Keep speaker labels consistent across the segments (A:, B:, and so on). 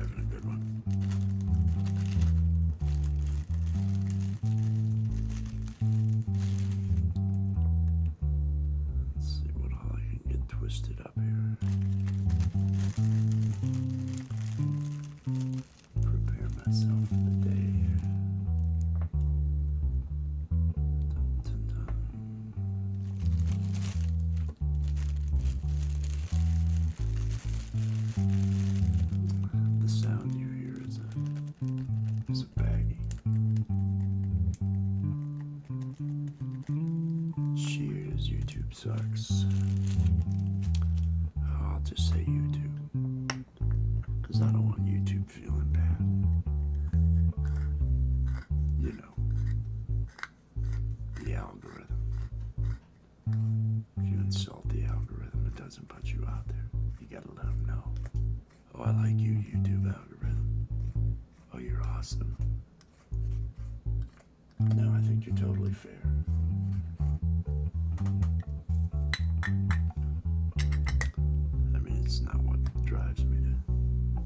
A: having a good one. Let's see what all I can get twisted up here. Prepare myself for the day. Dun, dun, dun. The sound you hear is a baggie. Cheers, YouTube sucks. I'll just say YouTube, because I don't want YouTube feeling bad. You know, the algorithm. If you insult the algorithm, it doesn't put you out there. You gotta let them know. Oh, I like you, YouTube algorithm. Oh, you're awesome. No, I think you're totally fair. I mean, it's not what drives me to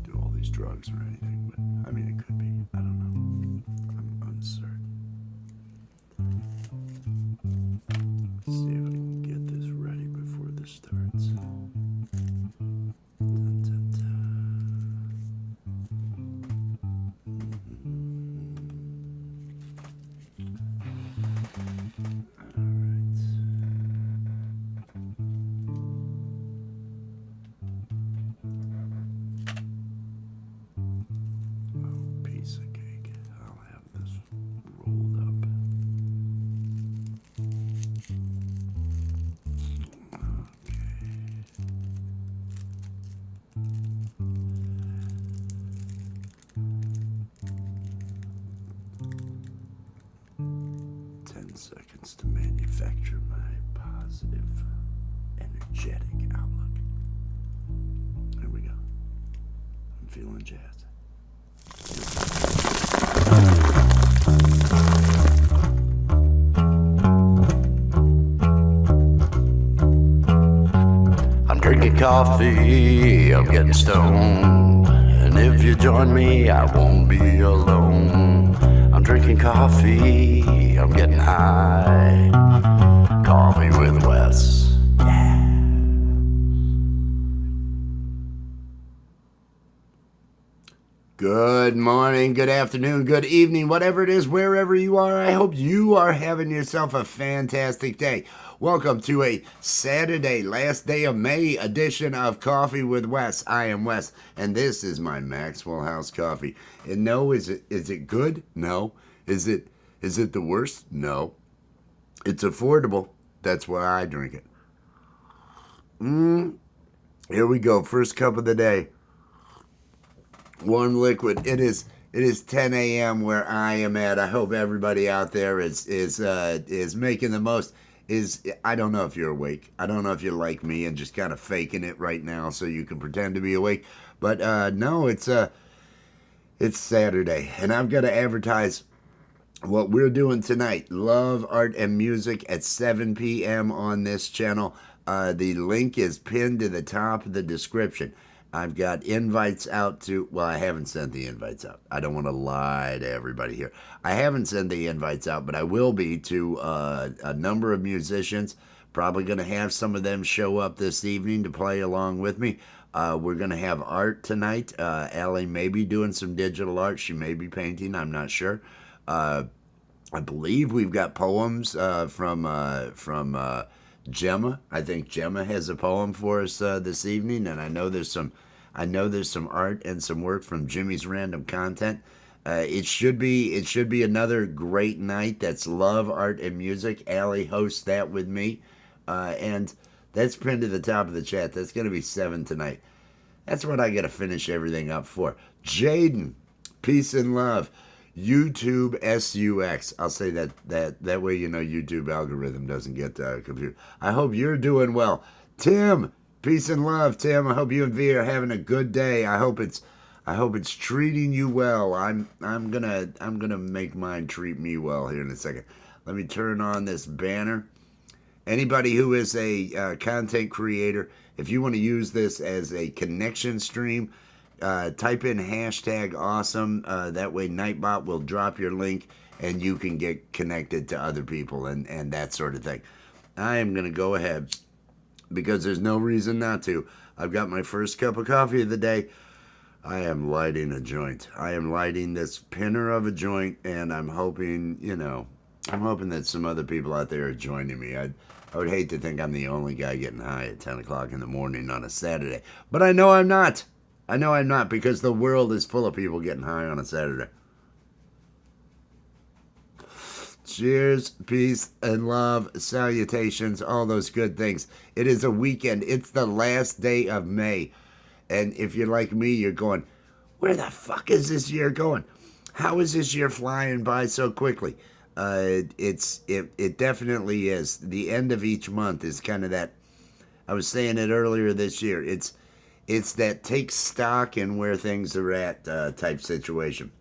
A: do all these drugs or anything, but I mean, it could be. I don't know. I'm uncertain. Let's see if I can get this ready before this starts. Dun, dun, dun. Piece of cake. I'll have this rolled up. Okay. 10 seconds to manufacture my positive, energetic outlook. There we go. I'm feeling jazzed. I'm drinking coffee, I'm getting stoned. And if you join me, I won't be alone. I'm drinking coffee, I'm getting high. Coffee with Wes. Good morning, good afternoon, good evening, whatever it is, wherever you are. I hope you are having yourself a fantastic day. Welcome to a Saturday, last day of May edition of Coffee with Wes. I am Wes, and this is my Maxwell House coffee. And no, is it good? No. Is it the worst? No. It's affordable. That's why I drink it. Here we go. First cup of the day. Warm liquid. It is 10 a.m. where I am at. I hope everybody out there is making the most. I don't know if you're awake. I don't know if you're like me and just kind of faking it right now so you can pretend to be awake. But no, it's Saturday, and I've got to advertise what we're doing tonight. Love, Art, and Music at 7 p.m. on this channel. The link is pinned to the top of the description. I've got invites out to, well, I haven't sent the invites out. I don't want to lie to everybody here. I haven't sent the invites out, but I will be to a number of musicians. Probably going to have some of them show up this evening to play along with me. We're going to have art tonight. Allie may be doing some digital art. She may be painting. I'm not sure. I believe we've got poems from Gemma. I think Gemma has a poem for us this evening, and I know there's some art and some work from Jimmy's Random Content. It should be another great night. That's Love, Art, and Music. Allie hosts that with me, and that's pinned to the top of the chat. That's going to be 7 tonight. That's what I got to finish everything up for. Jaden, peace and love. YouTube SUX. I'll say that way you know YouTube algorithm doesn't get confused. I hope you're doing well. Tim, peace and love, Tim. I hope you and V are having a good day. I hope it's treating you well. I'm gonna make mine treat me well here in a second. Let me turn on this banner. Anybody who is a content creator, if you want to use this as a connection stream, type in hashtag awesome. That way Nightbot will drop your link and you can get connected to other people and that sort of thing. I am going to go ahead because there's no reason not to. I've got my first cup of coffee of the day. I am lighting a joint. I am lighting this pinner of a joint, and I'm hoping, I'm hoping that some other people out there are joining me. I would hate to think I'm the only guy getting high at 10 o'clock in the morning on a Saturday. But I know I'm not. I know I'm not because the world is full of people getting high on a Saturday. Cheers, peace, and love, salutations, all those good things. It is a weekend. It's the last day of May. And if you're like me, you're going, where the fuck is this year going? How is this year flying by so quickly? It definitely is. The end of each month is kind of that. I was saying it earlier this year. It's that take stock in where things are at type situation.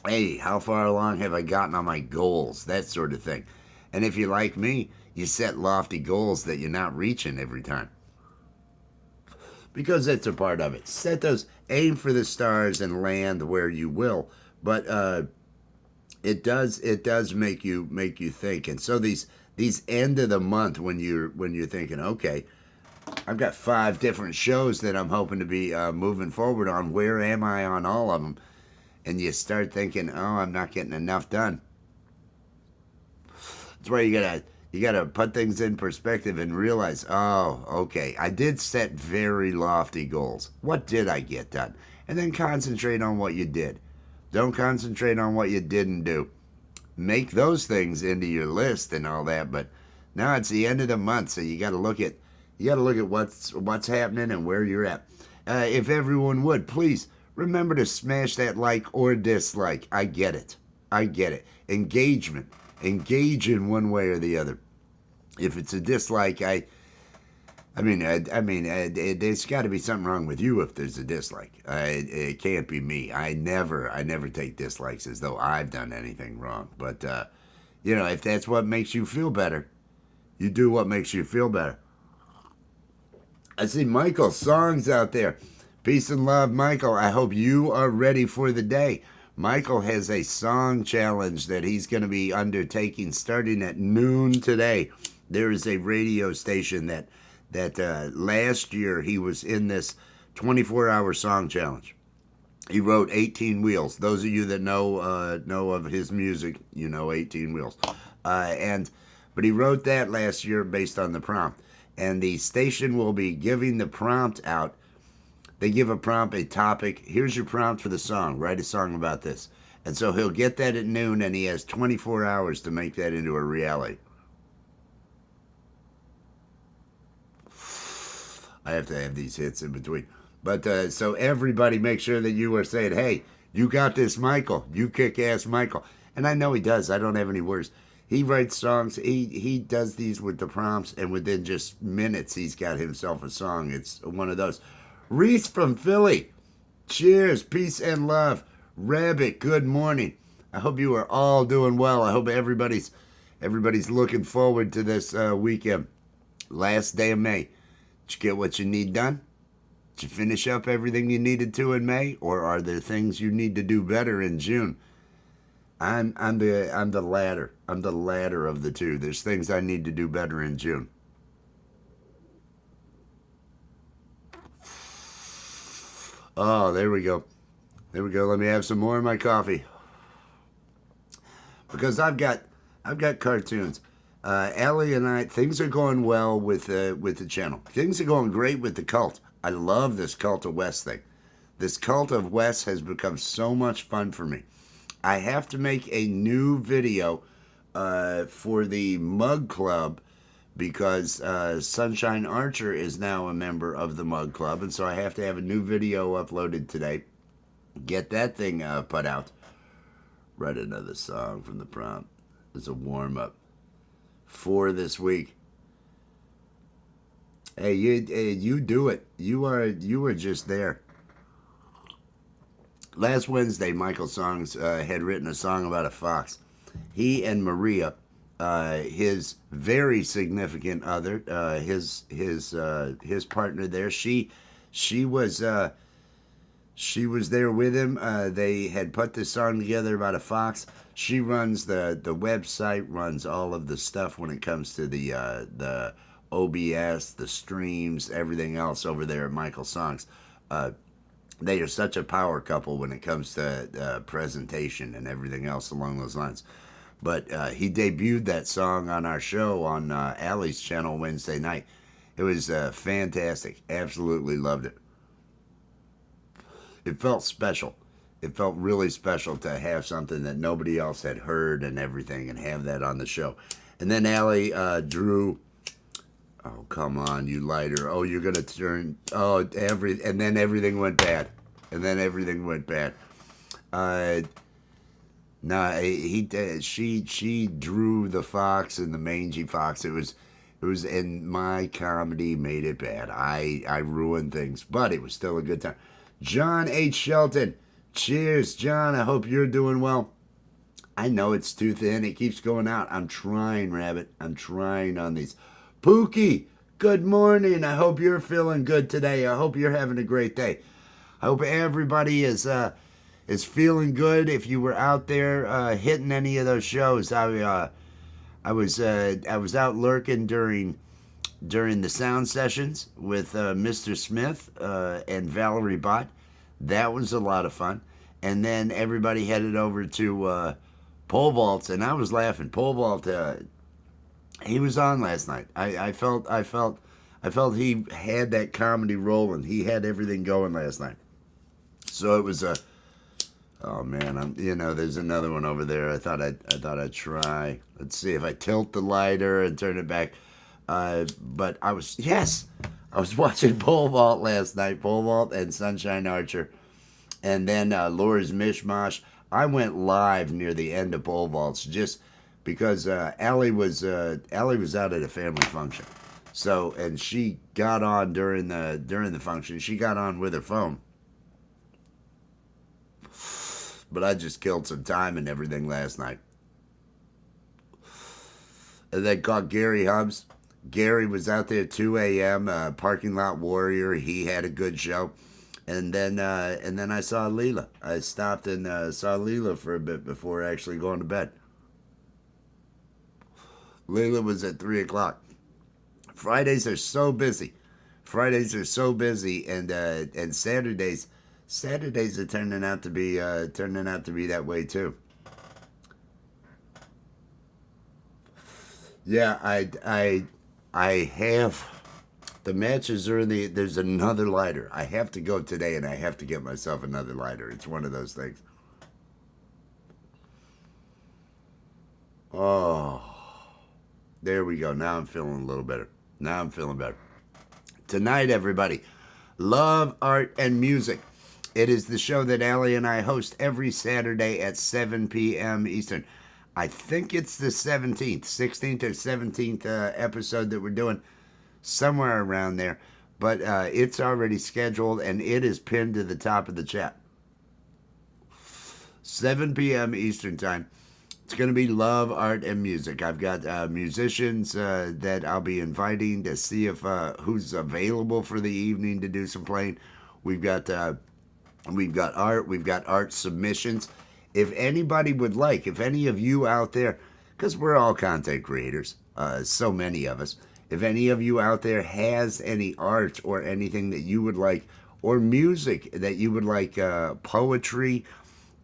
A: Hey, how far along have I gotten on my goals? That sort of thing. And if you're like me, you set lofty goals that you're not reaching every time. Because that's a part of it. Set those, aim for the stars and land where you will. But it does make you think. And so these end of the month when you're thinking, okay, I've got 5 different shows that I'm hoping to be moving forward on. Where am I on all of them? And you start thinking, oh, I'm not getting enough done. That's why you gotta put things in perspective and realize, oh, okay, I did set very lofty goals. What did I get done? And then concentrate on what you did. Don't concentrate on what you didn't do. Make those things into your list and all that, but now it's the end of the month, so you gotta look at what's happening and where you're at. If everyone would, please remember to smash that like or dislike. I get it. Engagement. Engage in one way or the other. If it's a dislike, there's got to be something wrong with you if there's a dislike. It can't be me. I never take dislikes as though I've done anything wrong. But if that's what makes you feel better, you do what makes you feel better. I see Michael's songs out there. Peace and love, Michael. I hope you are ready for the day. Michael has a song challenge that he's going to be undertaking starting at noon today. There is a radio station that last year he was in this 24-hour song challenge. He wrote 18 Wheels. Those of you that know of his music, 18 Wheels. But he wrote that last year based on the prompt. And the station will be giving the prompt out. They give a prompt, a topic. Here's your prompt for the song. Write a song about this. And so he'll get that at noon, and he has 24 hours to make that into a reality. I have to have these hits in between. But so everybody make sure that you are saying, hey, you got this, Michael. You kick-ass Michael. And I know he does. I don't have any words. He writes songs. He does these with the prompts, and within just minutes, he's got himself a song. It's one of those. Reese from Philly. Cheers, peace and love. Rabbit, good morning. I hope you are all doing well. I hope everybody's looking forward to this weekend. Last day of May. Did you get what you need done? Did you finish up everything you needed to in May? Or are there things you need to do better in June? I'm the latter. I'm the latter of the two. There's things I need to do better in June. Oh, there we go. Let me have some more of my coffee. Because I've got cartoons. Allie and I, things are going well with the channel. Things are going great with the cult. I love this Cult of West thing. This Cult of West has become so much fun for me. I have to make a new video for the Mug Club because Sunshine Archer is now a member of the Mug Club, and so I have to have a new video uploaded today. Get that thing put out. Write another song from the prompt. It's a warm-up for this week. Hey, you do it. You are just there. Last Wednesday, Michael Songs had written a song about a fox. He and Maria, his very significant other, his partner there, she was She was there with him. They had put this song together about a fox. She runs the website, runs all of the stuff when it comes to the OBS, the streams, everything else over there at Michael Songs. Uh, they are such a power couple when it comes to presentation and everything else along those lines. But he debuted that song on our show on Allie's channel Wednesday night. It was fantastic. Absolutely loved it. It felt special. It felt really special to have something that nobody else had heard and everything, and have that on the show. And then Allie drew. Oh, come on, you lighter. Oh, you're gonna turn. Oh, and then everything went bad. And then everything went bad. Uh, nah, she drew the fox and the mangy fox. It was, and my comedy made it bad. I ruined things, but it was still a good time. John H. Shelton. Cheers, John. I hope you're doing well. I know it's too thin. It keeps going out. I'm trying, Rabbit. I'm trying on these. Pookie, good morning. I hope you're feeling good today. I hope you're having a great day. I hope everybody is feeling good. If you were out there hitting any of those shows, I was out lurking during the sound sessions with Mr. Smith and Valerie Bott. That was a lot of fun. And then everybody headed over to Pole Vaults, and I was laughing. Pole Vault, he was on last night. I felt he had that comedy rolling. He had everything going last night. So it was a. Oh man, there's another one over there. I thought I'd try. Let's see if I tilt the lighter and turn it back. But I was watching Pole Vault last night. Pole Vault and Sunshine Archer, and then Laura's Mishmash. I went live near the end of Pole Vaults just because Allie was out at a family function. So, and she got on during the function. She got on with her phone. But I just killed some time and everything last night. And then caught Gary Hubbs. Gary was out there at 2 a.m. Parking Lot Warrior. He had a good show. And then I saw Leela. I stopped and saw Leela for a bit before actually going to bed. Leela was at 3 o'clock. Fridays are so busy. And Saturdays are turning out to be that way too. Yeah, I have the matches are in the. There's another lighter. I have to go today, and I have to get myself another lighter. It's one of those things. Oh, there we go. Now I'm feeling a little better. Now I'm feeling better. Tonight, everybody, love, art, and music. It is the show that Allie and I host every Saturday at 7 p.m. Eastern. I think it's the 17th, 16th or 17th episode that we're doing, somewhere around there. But it's already scheduled, and it is pinned to the top of the chat. 7 p.m. Eastern Time. It's going to be love, art, and music. I've got musicians that I'll be inviting to see if who's available for the evening to do some playing. We've got art. We've got art submissions. If anybody would like, if any of you out there, because we're all content creators, so many of us, if any of you out there has any art or anything that you would like, or music that you would like, poetry,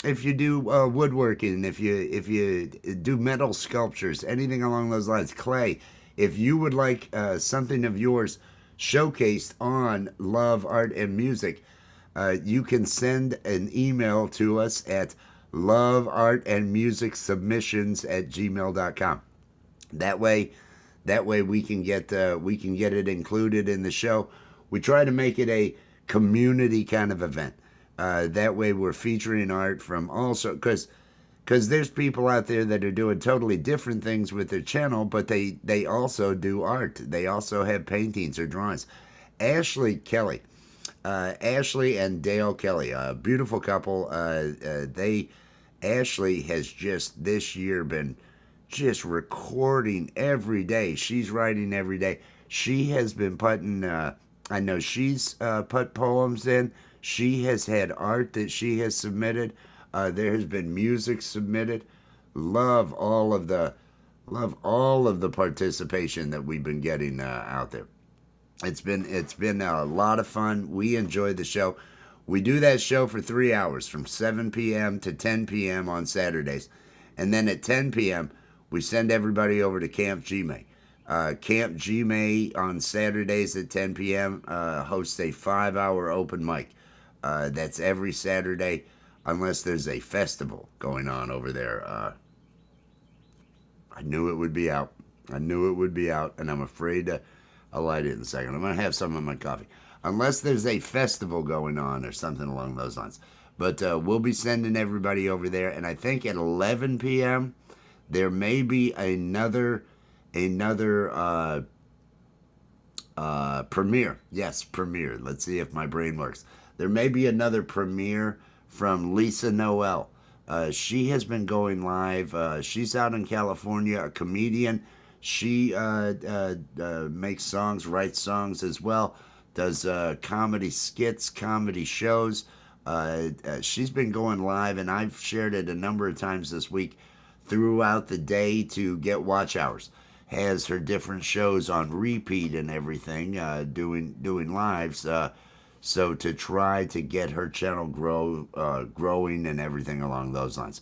A: if you do woodworking, if you do metal sculptures, anything along those lines, clay, if you would like something of yours showcased on Love, Art, and Music, you can send an email to us at loveartandmusicsubmissions@gmail.com. That way we can get it included in the show. We try to make it a community kind of event. That way we're featuring art from also because there's people out there that are doing totally different things with their channel, but they also do art. They also have paintings or drawings. Ashley and Dale Kelly, a beautiful couple. Ashley has just this year been just recording every day. She's writing every day. She has been putting. I know she's put poems in. She has had art that she has submitted. There has been music submitted. Love all of the love all of the participation that we've been getting out there. It's been a lot of fun. We enjoy the show. We do that show for 3 hours from 7 p.m. to 10 p.m. on Saturdays. And then at 10 p.m., we send everybody over to Camp Gmail. Camp Gmail on Saturdays at 10 p.m. Hosts a 5 hour open mic. That's every Saturday, unless there's a festival going on over there. I knew it would be out. I knew it would be out, and I'm afraid to. I'll light it in a second. I'm going to have some of my coffee. Unless there's a festival going on or something along those lines. But we'll be sending everybody over there. And I think at 11 p.m., there may be another premiere. Yes, premiere. Let's see if my brain works. There may be another premiere from Lisa Noel. She has been going live. She's out in California, a comedian. She makes songs, writes songs as well, does comedy skits, comedy shows. She's been going live, and I've shared it a number of times this week throughout the day to get watch hours. Has her different shows on repeat and everything, doing lives. So to try to get her channel growing and everything along those lines.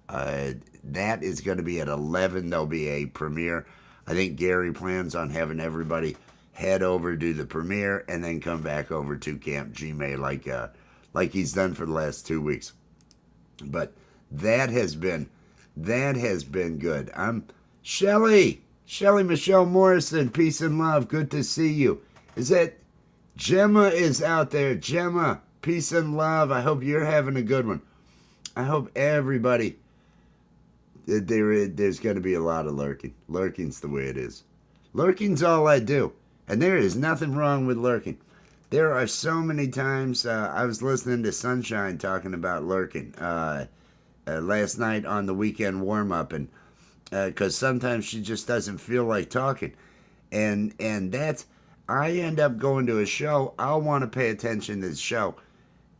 A: That is going to be at 11. There'll be a premiere. I think Gary plans on having everybody head over to the premiere and then come back over to Camp Gmail like he's done for the last 2 weeks. But that has been good. I'm Shelly Michelle Morrison. Peace and love. Good to see you. Is that Gemma is out there? Gemma, peace and love. I hope you're having a good one. I hope everybody. There's going to be a lot of lurking. Lurking's the way it is. Lurking's all I do. And there is nothing wrong with lurking. There are so many times, I was listening to Sunshine talking about lurking last night on the weekend warm-up, and because sometimes she just doesn't feel like talking. And that's, I end up going to a show, I'll want to pay attention to the show.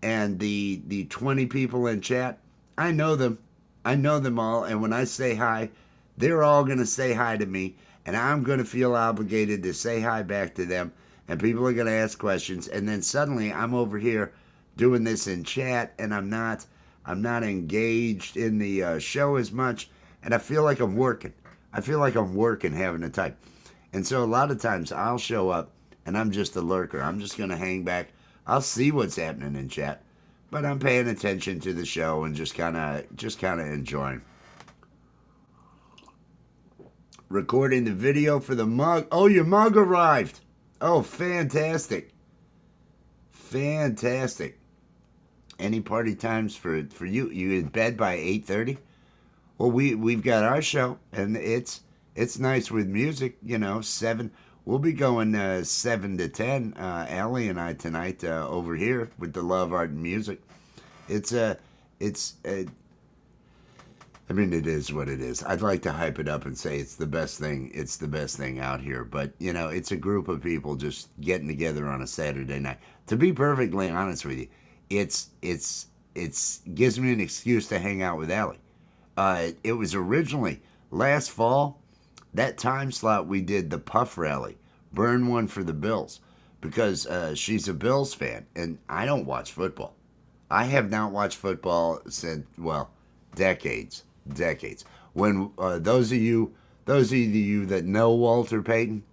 A: And the 20 people in chat, I know them. I know them all, and when I say hi, they're all going to say hi to me, and I'm going to feel obligated to say hi back to them, and people are going to ask questions, and then suddenly I'm over here doing this in chat, and I'm not engaged in the show as much, and I feel like I'm working. I feel like I'm working having to type. And so a lot of times I'll show up, and I'm just a lurker. I'm just going to hang back. I'll see what's happening in chat. But I'm paying attention to the show and just kind of enjoying. Recording the video for the mug. Oh, your mug arrived. Oh, fantastic. Fantastic. Any party times for you? You in bed by 8:30? Well, we've got our show, and it's nice with music. 7. We'll be going 7 to 10, Allie and I tonight over here with the Love, Art, and Music. I mean, it is what it is. I'd like to hype it up and say it's the best thing. It's the best thing out here. But, it's a group of people just getting together on a Saturday night. To be perfectly honest with you, it's gives me an excuse to hang out with Allie. It was originally last fall. That time slot we did the Puff Rally, burn one for the Bills, because she's a Bills fan, and I don't watch football. I have not watched football since, decades. When those of you that know Walter Payton,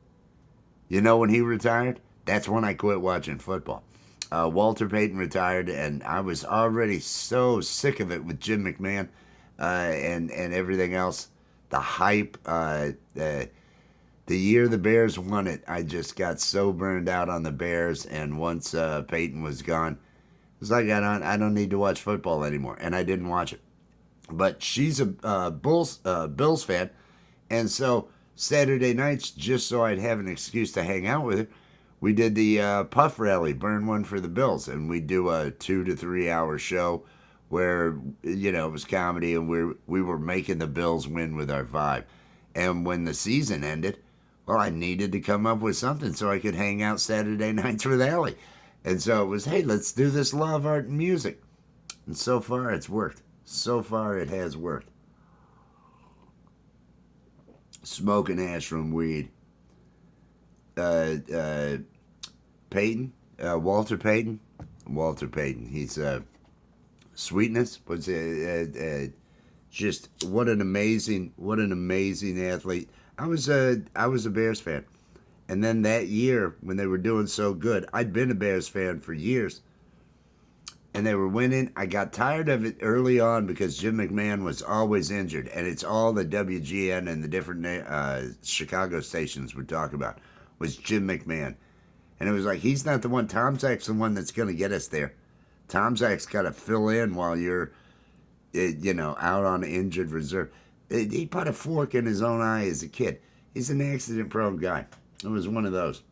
A: when he retired, that's when I quit watching football. Walter Payton retired, and I was already so sick of it with Jim McMahon and everything else. The hype, the year the Bears won it, I just got so burned out on the Bears. And once Peyton was gone, it's like I don't need to watch football anymore, and I didn't watch it. But she's a Bills fan, and so Saturday nights, just so I'd have an excuse to hang out with her, we did the Puff Rally, burn one for the Bills, and we do a 2 to 3 hour show where, it was comedy, and we were making the Bills win with our vibe. And when the season ended, well, I needed to come up with something so I could hang out Saturday nights with Allie. And so it was, hey, let's do this love, art, and music. And so far, it's worked. So far, it has worked. Smoking ash from weed. Uh, uh, Payton, Walter Payton. Walter Payton. He's Sweetness was just what an amazing athlete. I was a Bears fan, and then that year when they were doing so good, I'd been a Bears fan for years, and they were winning. I got tired of it early on because Jim McMahon was always injured, and it's all the WGN and the different Chicago stations would talk about was Jim McMahon, and it was like he's not the one. Tom Zach's the one that's going to get us there. Tom Zach's got to fill in while you're, out on injured reserve. He put a fork in his own eye as a kid. He's an accident-prone guy. It was one of those.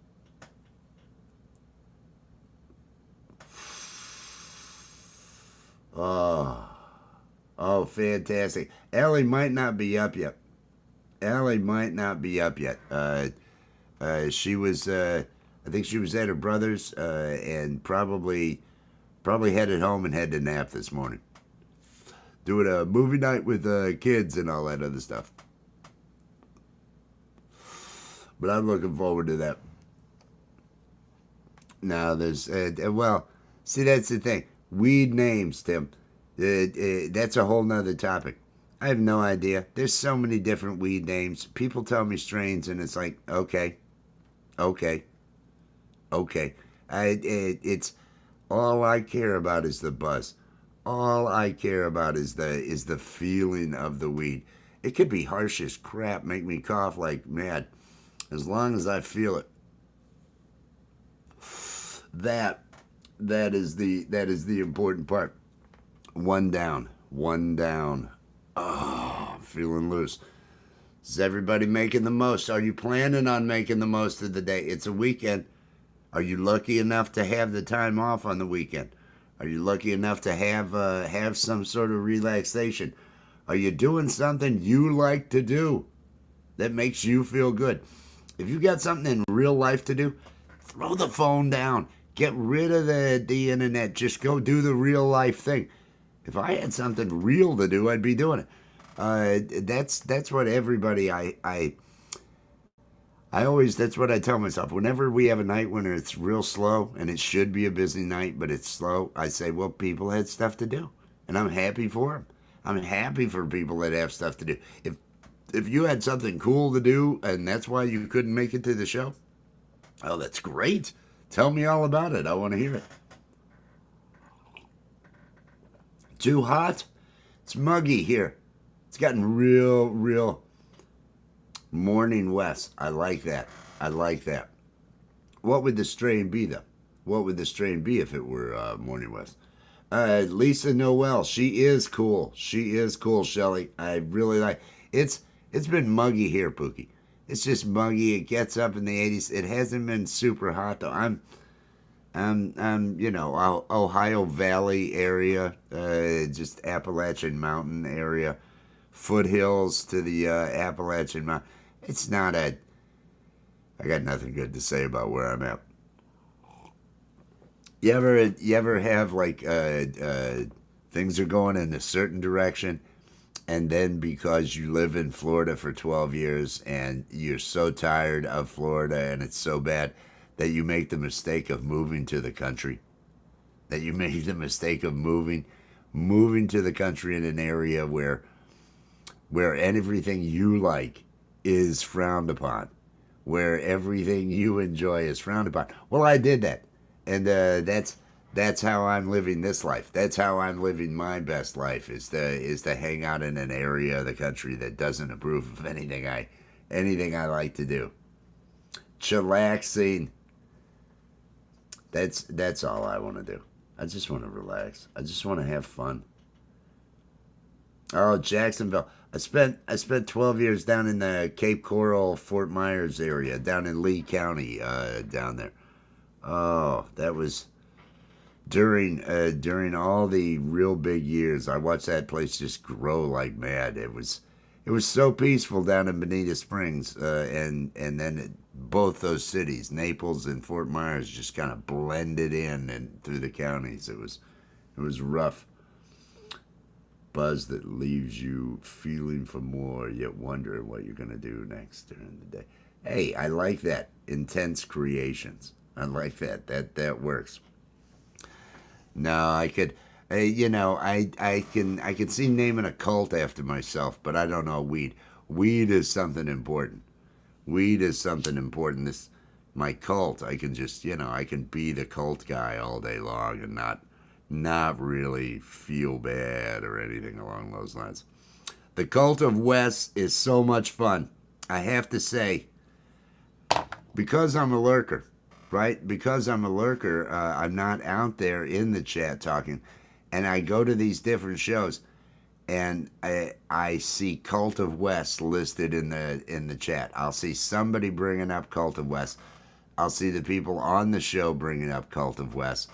A: Oh, oh, fantastic. Allie might not be up yet. Allie might not be up yet. She was, I think she was at her brother's, and probably headed home and had to nap this morning. Doing a movie night with kids and all that other stuff. But I'm looking forward to that. Now, see, that's the thing. Weed names, Tim. That's a whole nother topic. I have no idea. There's so many different weed names. People tell me strains, and it's like, okay, okay, okay. It's all I care about is the buzz. All I care about is the feeling of the weed. It could be harsh as crap, make me cough like mad, as long as I feel it. That is the important part. One down, one down. Oh, I'm feeling loose. Is everybody making the most? Are you planning on making the most of the day? It's a weekend. Are you lucky enough to have the time off on the weekend? Are you lucky enough to have some sort of relaxation? Are you doing something you like to do that makes you feel good? If you got something in real life to do, throw the phone down. Get rid of the internet. Just go do the real life thing. If I had something real to do, I'd be doing it. That's what everybody I always, that's what I tell myself. Whenever we have a night when it's real slow, and it should be a busy night, but it's slow, I say, well, people had stuff to do. And I'm happy for them. I'm happy for people that have stuff to do. If you had something cool to do, and that's why you couldn't make it to the show, oh, that's great. Tell me all about it. I want to hear it. Too hot? It's muggy here. It's gotten real morning west. I like that. I like that. What would the strain be, though? What would the strain be if it were morning west? Lisa Noel. She is cool. She is cool, Shelly. I really like. It's been muggy here, Pookie. It's just muggy. It gets up in the 80s. It hasn't been super hot though. I'm Ohio Valley area, just Appalachian Mountain area, foothills to the Appalachian Mountain. It's not a. I got nothing good to say about where I'm at. You ever have like things are going in a certain direction, and then because you live in Florida for 12 years and you're so tired of Florida and it's so bad that you make the mistake of moving to the country, that you make the mistake of moving to the country in an area where everything you like is frowned upon, where everything you enjoy is frowned upon. Well, I did that, and that's how I'm living this life. That's how I'm living my best life, is to hang out in an area of the country that doesn't approve of anything I like to do. Chillaxing. That's all I want to do. I just want to relax. I just want to have fun. Oh, Jacksonville. I spent 12 years down in the Cape Coral, Fort Myers area, down in Lee County, down there. Oh, that was during all the real big years. I watched that place just grow like mad. It was so peaceful down in Bonita Springs, and then both those cities, Naples and Fort Myers, just kind of blended in and through the counties. It was rough. Buzz that leaves you feeling for more, yet wondering what you're going to do next during the day. Hey, I like that. Intense creations. I like that. That works. No, I could, I can see naming a cult after myself, but I don't know weed. Weed is something important. Weed is something important. This, my cult, I can just, I can be the cult guy all day long and not really feel bad or anything along those lines. The Cult of Wes is so much fun. I have to say, because I'm a lurker, right? Because I'm a lurker, I'm not out there in the chat talking, and I go to these different shows, and I see Cult of Wes listed in the chat. I'll see somebody bringing up Cult of Wes. I'll see the people on the show bringing up Cult of Wes.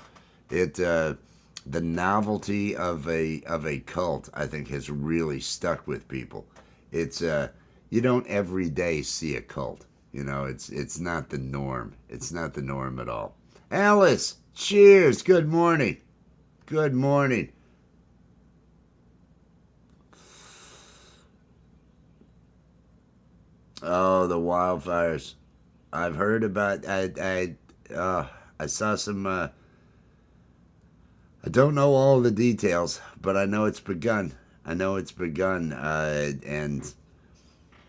A: The novelty of a cult, I think, has really stuck with people. It's you don't every day see a cult. It's not the norm. It's not the norm at all. Alice, cheers. Good morning. Good morning. Oh, the wildfires. I've heard about. I saw some. I don't know all the details, but I know it's begun. I know it's begun, and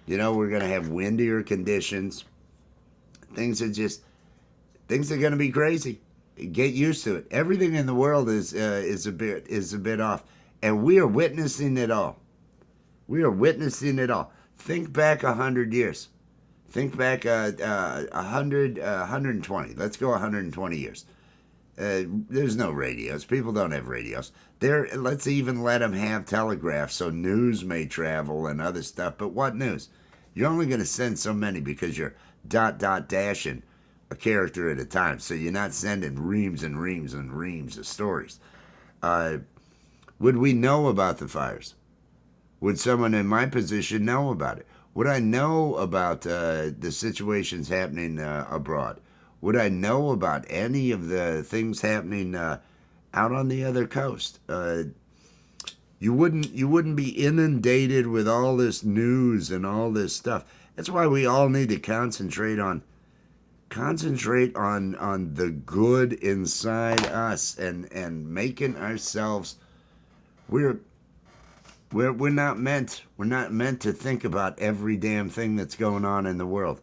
A: we're gonna have windier conditions. Things are going to be crazy. Get used to it. Everything in the world is a bit off, and we are witnessing it all. We are witnessing it all. Think back 100 years. Think back 120. Let's go 120 years. There's no radios. People don't have radios. Let's even let them have telegraphs so news may travel and other stuff. But what news? You're only going to send so many because you're dashing a character at a time. So you're not sending reams and reams and reams of stories. Would we know about the fires? Would someone in my position know about it? Would I know about the situations happening abroad? Would I know about any of the things happening out on the other coast? You wouldn't be inundated with all this news and all this stuff. That's why we all need to concentrate on the good inside us and making ourselves. We're not meant to think about every damn thing that's going on in the world.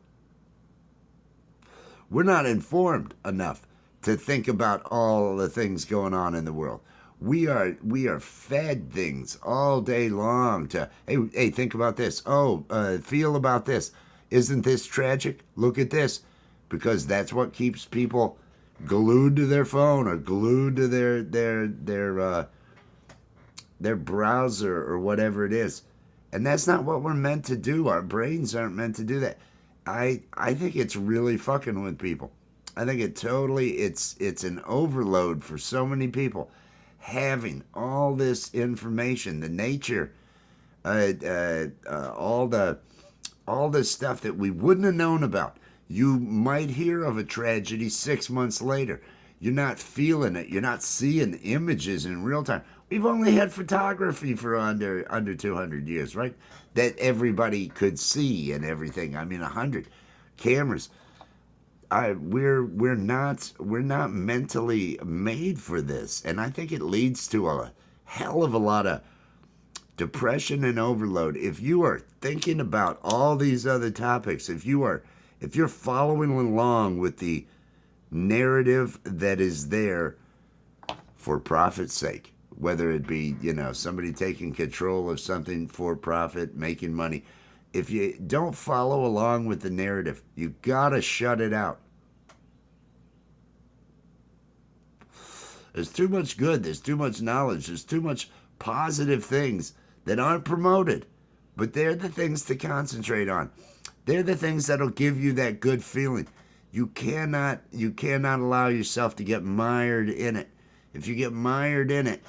A: We're not informed enough to think about all the things going on in the world. We are fed things all day long to, hey, think about this. Oh, feel about this. Isn't this tragic? Look at this. Because that's what keeps people glued to their phone or glued to their browser or whatever it is. And that's not what we're meant to do. Our brains aren't meant to do that. I think it's really fucking with people. I think it's an overload for so many people. Having all this information, the nature, all the stuff that we wouldn't have known about. You might hear of a tragedy 6 months later. You're not feeling it. You're not seeing images in real time. We've only had photography for under 200 years, right? That everybody could see and everything. I mean, 100 cameras. We're not mentally made for this, and I think it leads to a hell of a lot of depression and overload. If you are thinking about all these other topics, if you're following along with the narrative that is there for profit's sake, whether it be somebody taking control of something for profit, making money. If you don't follow along with the narrative, you gotta shut it out. There's too much good, there's too much knowledge, there's too much positive things that aren't promoted, but they're the things to concentrate on. They're the things that'll give you that good feeling. You cannot allow yourself to get mired in it. If you get mired in it,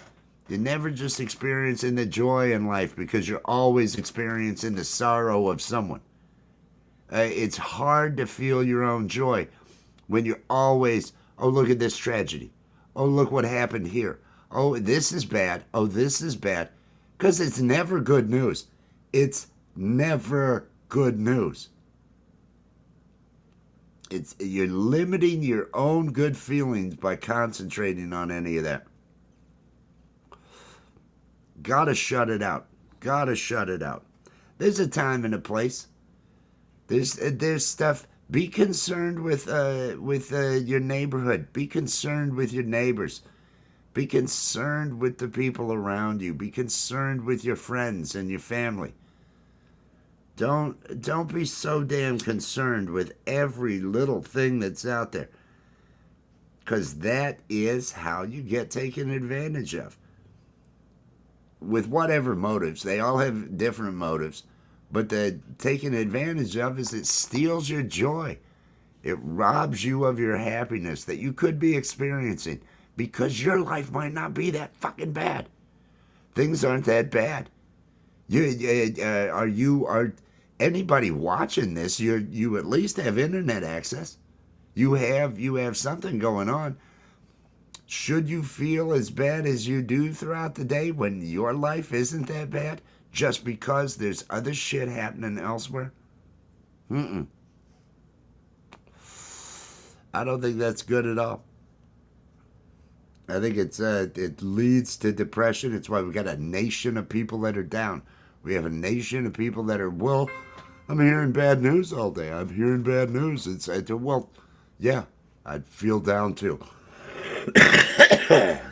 A: you're never just experiencing the joy in life because you're always experiencing the sorrow of someone. It's hard to feel your own joy when you're always, oh, look at this tragedy. Oh, look what happened here. Oh, this is bad. Oh, this is bad. Because it's never good news. It's never good news. It's you're limiting your own good feelings by concentrating on any of that. Gotta shut it out. Gotta shut it out. There's a time and a place. There's stuff. Be concerned with your neighborhood. Be concerned with your neighbors. Be concerned with the people around you. Be concerned with your friends and your family. Don't be so damn concerned with every little thing that's out there, because that is how you get taken advantage of. With whatever motives, they all have different motives, but the taken advantage of is it steals your joy. It robs you of your happiness that you could be experiencing because your life might not be that fucking bad. Things aren't that bad. Are anybody watching this? You at least have internet access. You have something going on. Should you feel as bad as you do throughout the day when your life isn't that bad just because there's other shit happening elsewhere? Mm-mm. I don't think that's good at all. I think it leads to depression. It's why we got a nation of people that are down. We have a nation of people that are, well, I'm hearing bad news all day. I'm hearing bad news. Well, yeah, I'd feel down too.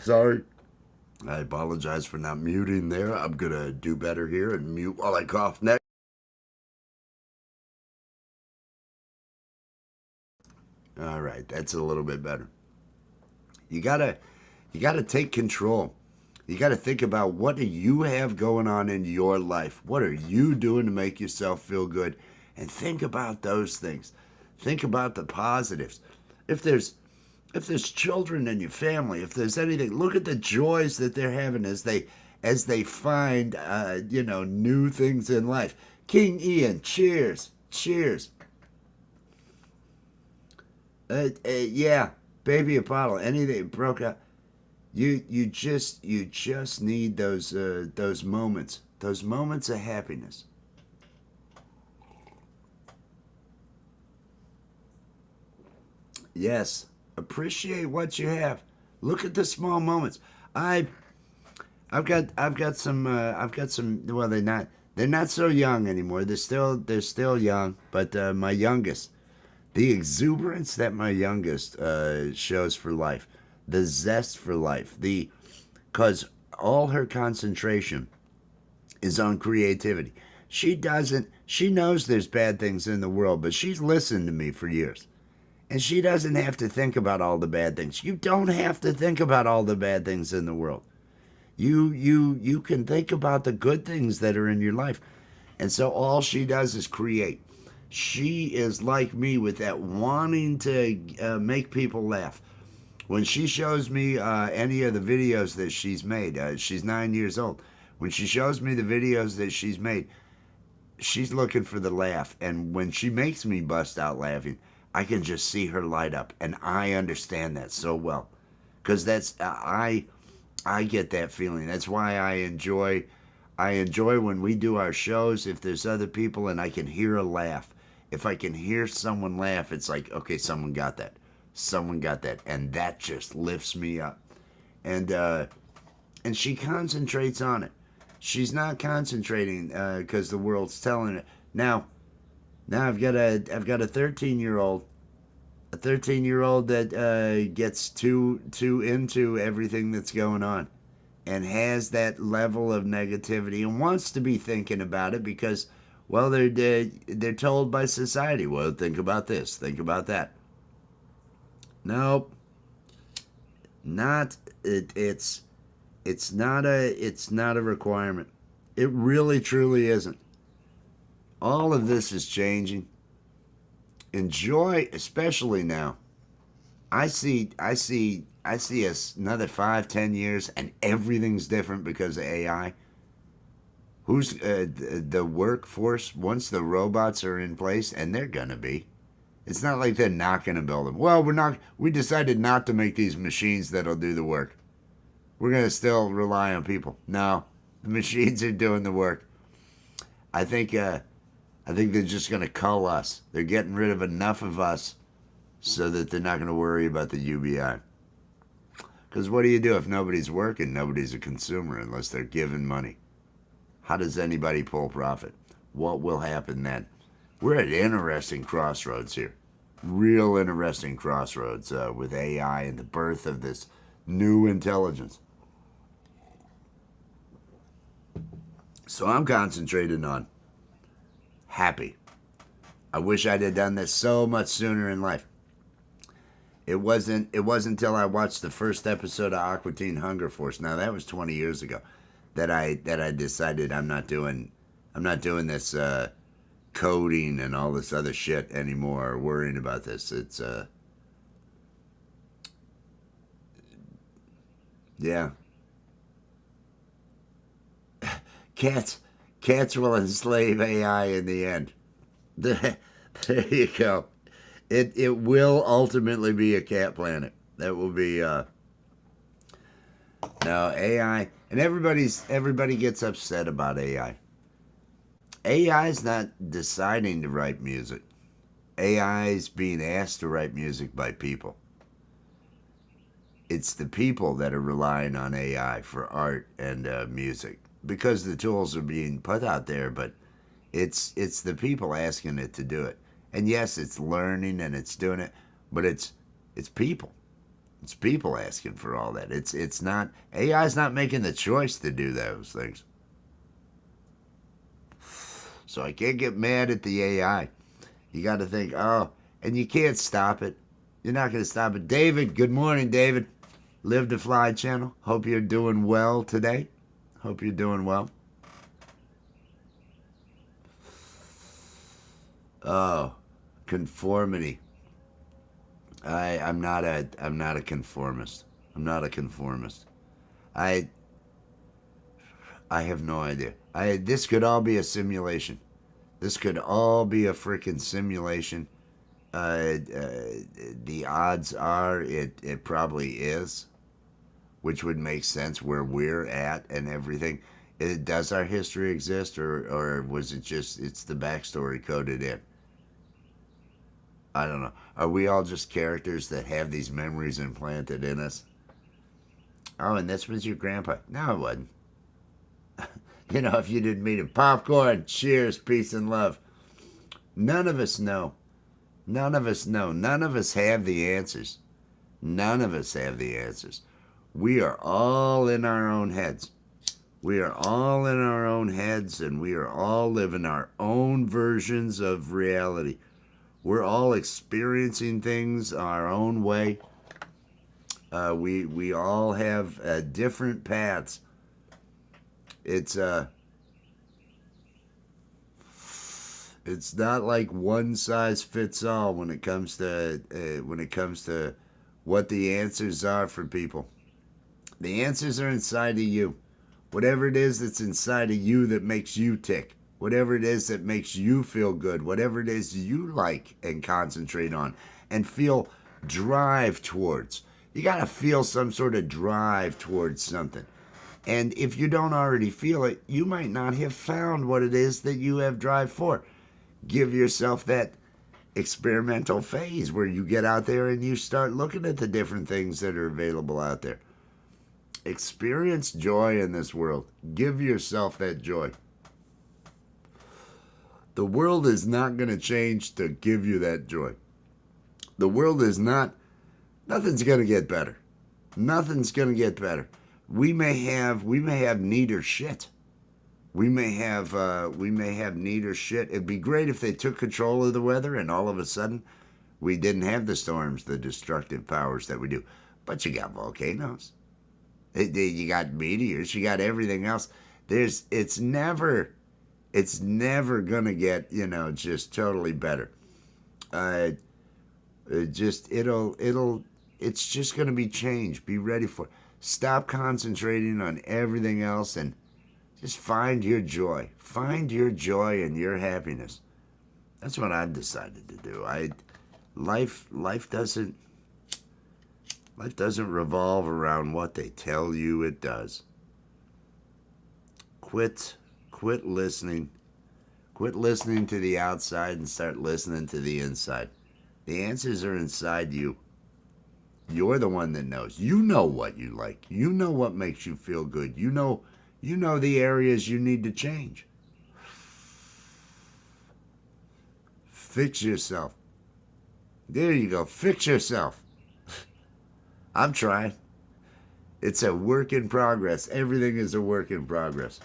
A: Sorry. I apologize for not muting there. I'm going to do better here and mute while I cough next. All right, that's a little bit better. You gotta take control. You gotta think about what do you have going on in your life. What are you doing to make yourself feel good? And think about those things. Think about the positives. If there's if there's children in your family, if there's anything, look at the joys that they're having as they find new things in life. King Ian, cheers, cheers. Yeah, baby Apollo, anything broke out. You just need those moments of happiness. Yes, appreciate what you have. Look at the small moments. I I've got some. Well, they're not so young anymore. They're still young. But my youngest, the exuberance that my youngest shows for life, the zest for life, the because all her concentration is on creativity. She knows there's bad things in the world, but she's listened to me for years. And she doesn't have to think about all the bad things. You don't have to think about all the bad things in the world. You can think about the good things that are in your life. And so all she does is create. She is like me with that wanting to make people laugh. When she shows me any of the videos that she's made, she's 9 years old. When she shows me the videos that she's made, she's looking for the laugh. And when she makes me bust out laughing, I can just see her light up. And I understand that so well. Because I get that feeling. That's why I enjoy when we do our shows, if there's other people and I can hear a laugh. If I can hear someone laugh, it's like, okay, someone got that. Someone got that. And that just lifts me up. And she concentrates on it. She's not concentrating because the world's telling her. Now I've got a 13-year-old, that gets too into everything that's going on, and has that level of negativity and wants to be thinking about it because, well, they're told by society, well, think about this, think about that. Nope, not it. It's not a requirement. It really truly isn't. All of this is changing. Enjoy, especially now. I see us another 5, 10 years, and everything's different because of AI. Who's the workforce once the robots are in place, and they're gonna be. It's not like they're not gonna build them. Well, we're not. We decided not to make these machines that'll do the work. We're gonna still rely on people. No, the machines are doing the work. I think. I think they're just gonna cull us. They're getting rid of enough of us so that they're not gonna worry about the UBI. Because what do you do if nobody's working? Nobody's a consumer unless they're given money. How does anybody pull profit? What will happen then? We're at interesting crossroads here. Real interesting crossroads with AI and the birth of this new intelligence. So I'm concentrated on happy. I wish I'd have done this so much sooner in life. It wasn't until I watched the first episode of Aqua Teen Hunger Force. Now that was 20 years ago that I decided I'm not doing this coding and all this other shit anymore, or worrying about this. It's yeah. Cats cats will enslave AI in the end. There you go. It will ultimately be a cat planet. That will be now AI, and everybody gets upset about AI. AI is not deciding to write music. AI is being asked to write music by people. It's the people that are relying on AI for art and music because the tools are being put out there, but it's the people asking it to do it. And yes, it's learning and it's doing it, but it's people. It's people asking for all that. It's not AI's not making the choice to do those things. So I can't get mad at the AI. You got to think, oh, and you can't stop it. You're not going to stop it. David, good morning, David. Live to Fly channel. Hope you're doing well today. Hope you're doing well. Oh, conformity. I'm not a conformist. I'm not a conformist. I I have no idea. This could all be a simulation. This could all be a freaking simulation. The odds are it probably is, which would make sense where we're at and everything. Does our history exist, or was it just it's the backstory coded in? I don't know. Are we all just characters that have these memories implanted in us? Oh, and this was your grandpa. No, it wasn't. You know, if you didn't meet him. Popcorn, cheers, peace and love. None of us know. None of us know. None of us have the answers. None of us have the answers. We are all in our own heads. We are all in our own heads, and we are all living our own versions of reality. We're all experiencing things our own way. We all have different paths. It's not like one size fits all when it comes to what the answers are for people. The answers are inside of you. Whatever it is that's inside of you that makes you tick. Whatever it is that makes you feel good. Whatever it is you like and concentrate on and feel drive towards. You got to feel some sort of drive towards something. And if you don't already feel it, you might not have found what it is that you have drive for. Give yourself that experimental phase where you get out there and you start looking at the different things that are available out there. Experience joy in this world. Give yourself that joy. The world is not going to change to give you that joy. The world is not, nothing's going to get better. Nothing's going to get better. We may have neater shit. We may have neater shit. It'd be great if they took control of the weather and all of a sudden we didn't have the storms, the destructive powers that we do. But you got volcanoes. You got meteors. You got everything else. It's never gonna get just totally better. It's just gonna be change. Be ready for it. Stop concentrating on everything else and Just find your joy. Find your joy and your happiness. That's what I've decided to do. Life doesn't revolve around what they tell you it does. Quit listening. Quit listening to the outside and start listening to the inside. The answers are inside you. You're the one that knows. You know what you like. You know what makes you feel good. You know the areas you need to change. Fix yourself. There you go. Fix yourself. I'm trying. It's a work in progress. Everything is a work in progress.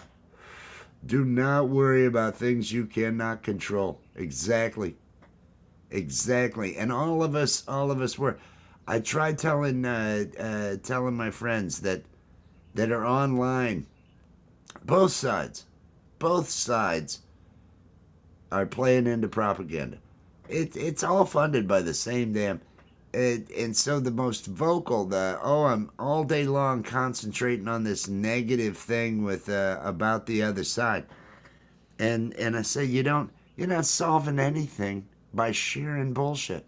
A: Do not worry about things you cannot control. Exactly. And all of us were. I tried telling my friends that are online. Both sides are playing into propaganda. It's all funded by the same damn. And so the most vocal, I'm all day long concentrating on this negative thing with about the other side, and I say you're not solving anything by sharing bullshit.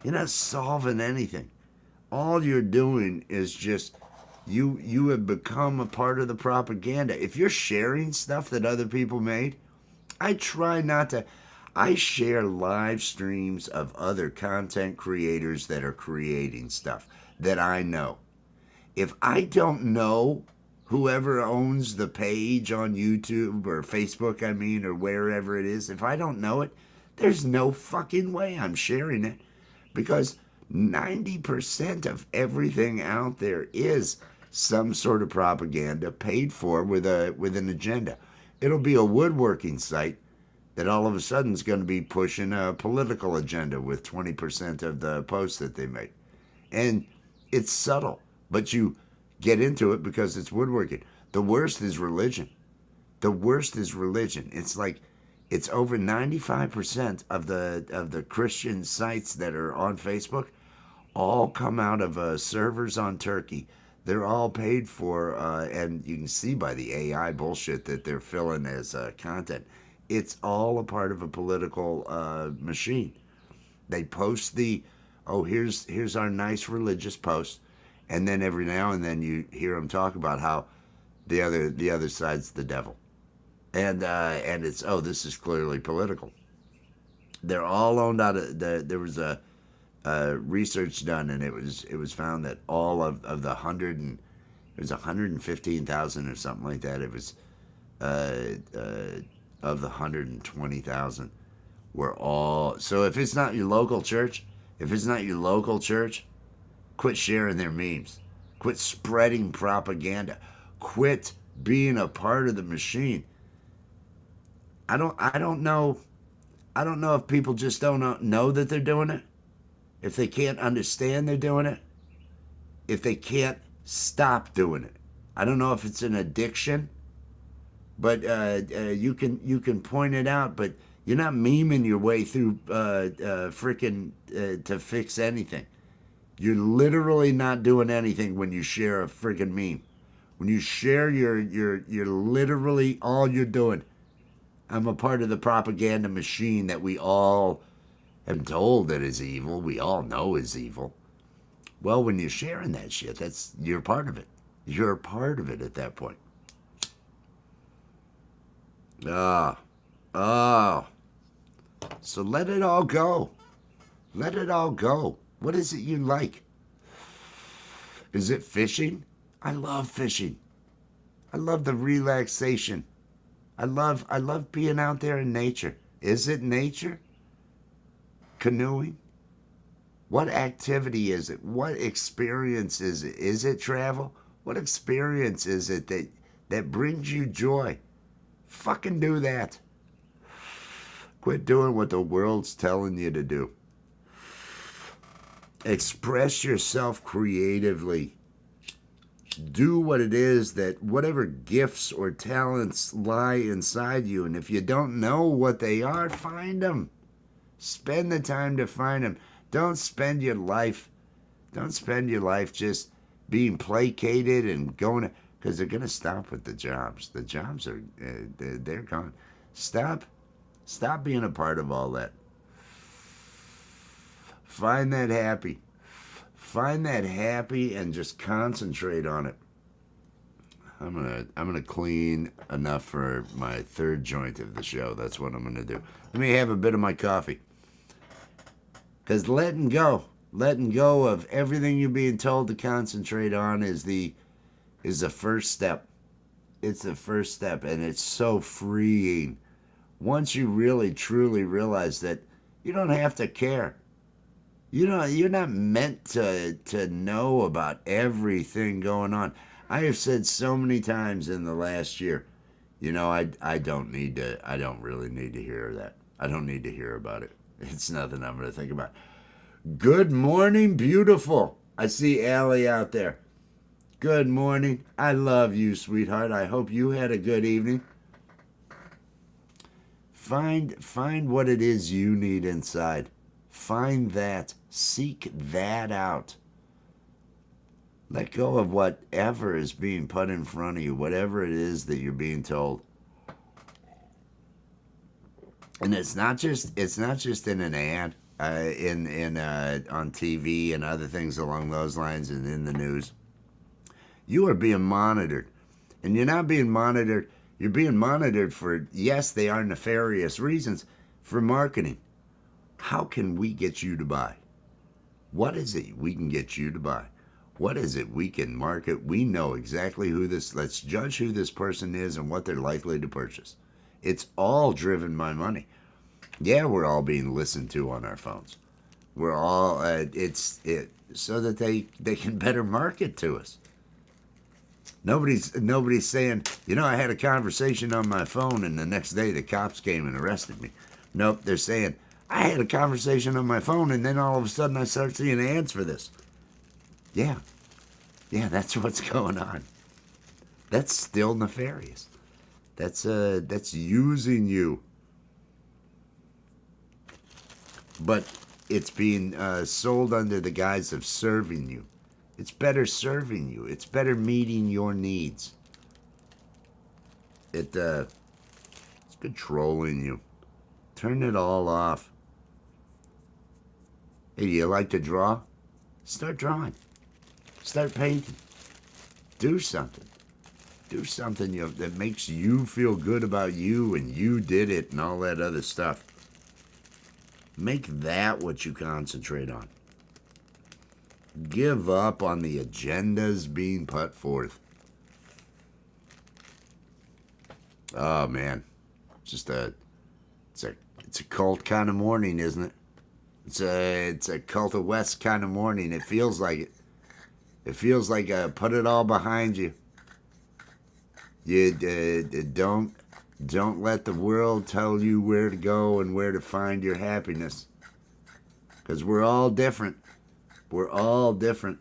A: You're not solving anything. All you're doing is just you have become a part of the propaganda. If you're sharing stuff that other people made, I try not to. I share live streams of other content creators that are creating stuff that I know. If I don't know whoever owns the page on YouTube or Facebook, or wherever it is, if I don't know it, there's no fucking way I'm sharing it, because 90% of everything out there is some sort of propaganda paid for with an agenda. It'll be a woodworking site that all of a sudden is going to be pushing a political agenda with 20% of the posts that they make. And it's subtle, but you get into it because it's woodworking. The worst is religion. It's like it's over 95% of the Christian sites that are on Facebook all come out of servers on Turkey. They're all paid for, and you can see by the AI bullshit that they're filling as content. It's all a part of a political machine. They post here's our nice religious post, and then every now and then you hear them talk about how the other side's the devil, and it's this is clearly political. They're all owned out of there was a research done, and it was found that all of the it was 115,000 or something like that. It was of the 120,000 were all. So if it's not your local church, quit sharing their memes. Quit spreading propaganda. Quit being a part of the machine. I don't know if people just don't know that they're doing it. If they can't understand they're doing it. If they can't stop doing it. I don't know if it's an addiction. But you can point it out, but you're not memeing your way through freaking to fix anything. You're literally not doing anything when you share a freaking meme. When you share, you're literally all you're doing. I'm a part of the propaganda machine that we all am told that is evil. We all know is evil. Well, when you're sharing that shit, you're part of it. You're part of it at that point. So let it all go. Let it all go. What is it you like? Is it fishing? I love fishing. I love the relaxation. I love being out there in nature. Is it nature? Canoeing? What activity is it? What experience is it? Is it travel? What experience is it that brings you joy? Fucking do that. Quit doing what the world's telling you to do. Express yourself creatively. Do what it is whatever gifts or talents lie inside you. And if you don't know what they are, find them. Spend the time to find them. Don't spend your life just being placated and going. because they're going to stop with the jobs. The jobs are they're gone. Stop being a part of all that. Find that happy. Find that happy and just concentrate on it. I'm gonna clean enough for my third joint of the show. That's what I'm gonna do. Let me have a bit of my coffee. Because letting go of everything you're being told to concentrate on is the first step. It's the first step, and it's so freeing. Once you really truly realize that you don't have to care. You're not meant to know about everything going on. I have said so many times in the last year, I don't really need to hear that. I don't need to hear about it. It's nothing I'm going to think about. Good morning, beautiful. I see Allie out there. Good morning. I love you, sweetheart. I hope you had a good evening. Find what it is you need inside. Find that. Seek that out. Let go of whatever is being put in front of you, whatever it is that you're being told. And it's not just in an ad, on TV and other things along those lines and in the news. You are being monitored. And you're not being monitored. You're being monitored for, yes, they are nefarious reasons, for marketing. How can we get you to buy? What is it we can get you to buy? What is it we can market? We know exactly let's judge who this person is and what they're likely to purchase. It's all driven by money. Yeah, we're all being listened to on our phones. We're all, so that they can better market to us. Nobody's saying, I had a conversation on my phone and the next day the cops came and arrested me. Nope, they're saying, I had a conversation on my phone and then all of a sudden I start seeing ads for this. Yeah, that's what's going on. That's still nefarious. That's using you. But it's being sold under the guise of serving you. It's better serving you. It's better meeting your needs. It's controlling you. Turn it all off. Hey, do you like to draw? Start drawing. Start painting. Do something. Do something that makes you feel good about you and you did it and all that other stuff. Make that what you concentrate on. Give up on the agendas being put forth. Oh man, it's a cult kind of morning, isn't it? It's a Cult of West kind of morning. It feels like it. It feels like put it all behind you. You don't let the world tell you where to go and where to find your happiness. Because we're all different. We're all different.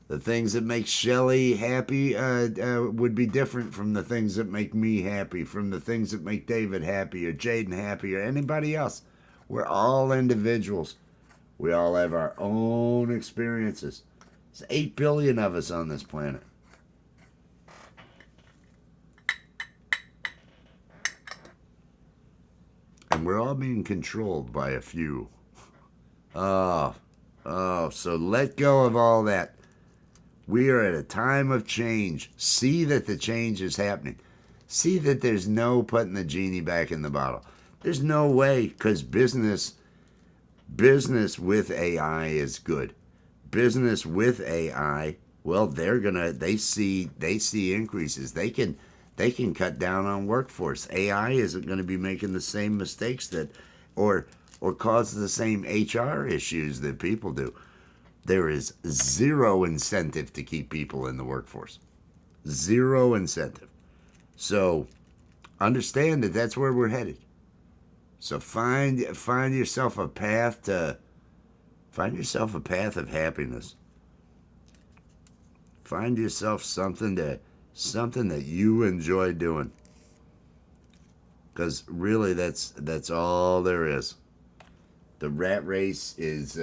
A: The things that make Shelley happy would be different from the things that make me happy, from the things that make David happy or Jaden happy or anybody else. We're all individuals. We all have our own experiences. There's 8 billion of us on this planet. And we're all being controlled by a few. So let go of all that. We are at a time of change. See that the change is happening. See that there's no putting the genie back in the bottle. There's no way, because business with AI is good. Business with AI, well, they see increases. They can cut down on workforce. AI isn't going to be making the same mistakes or cause the same HR issues that people do. There is zero incentive to keep people in the workforce. Zero incentive. So understand that that's where we're headed. So find yourself a path of happiness. Find yourself something that you enjoy doing. Because really that's all there is. The rat race is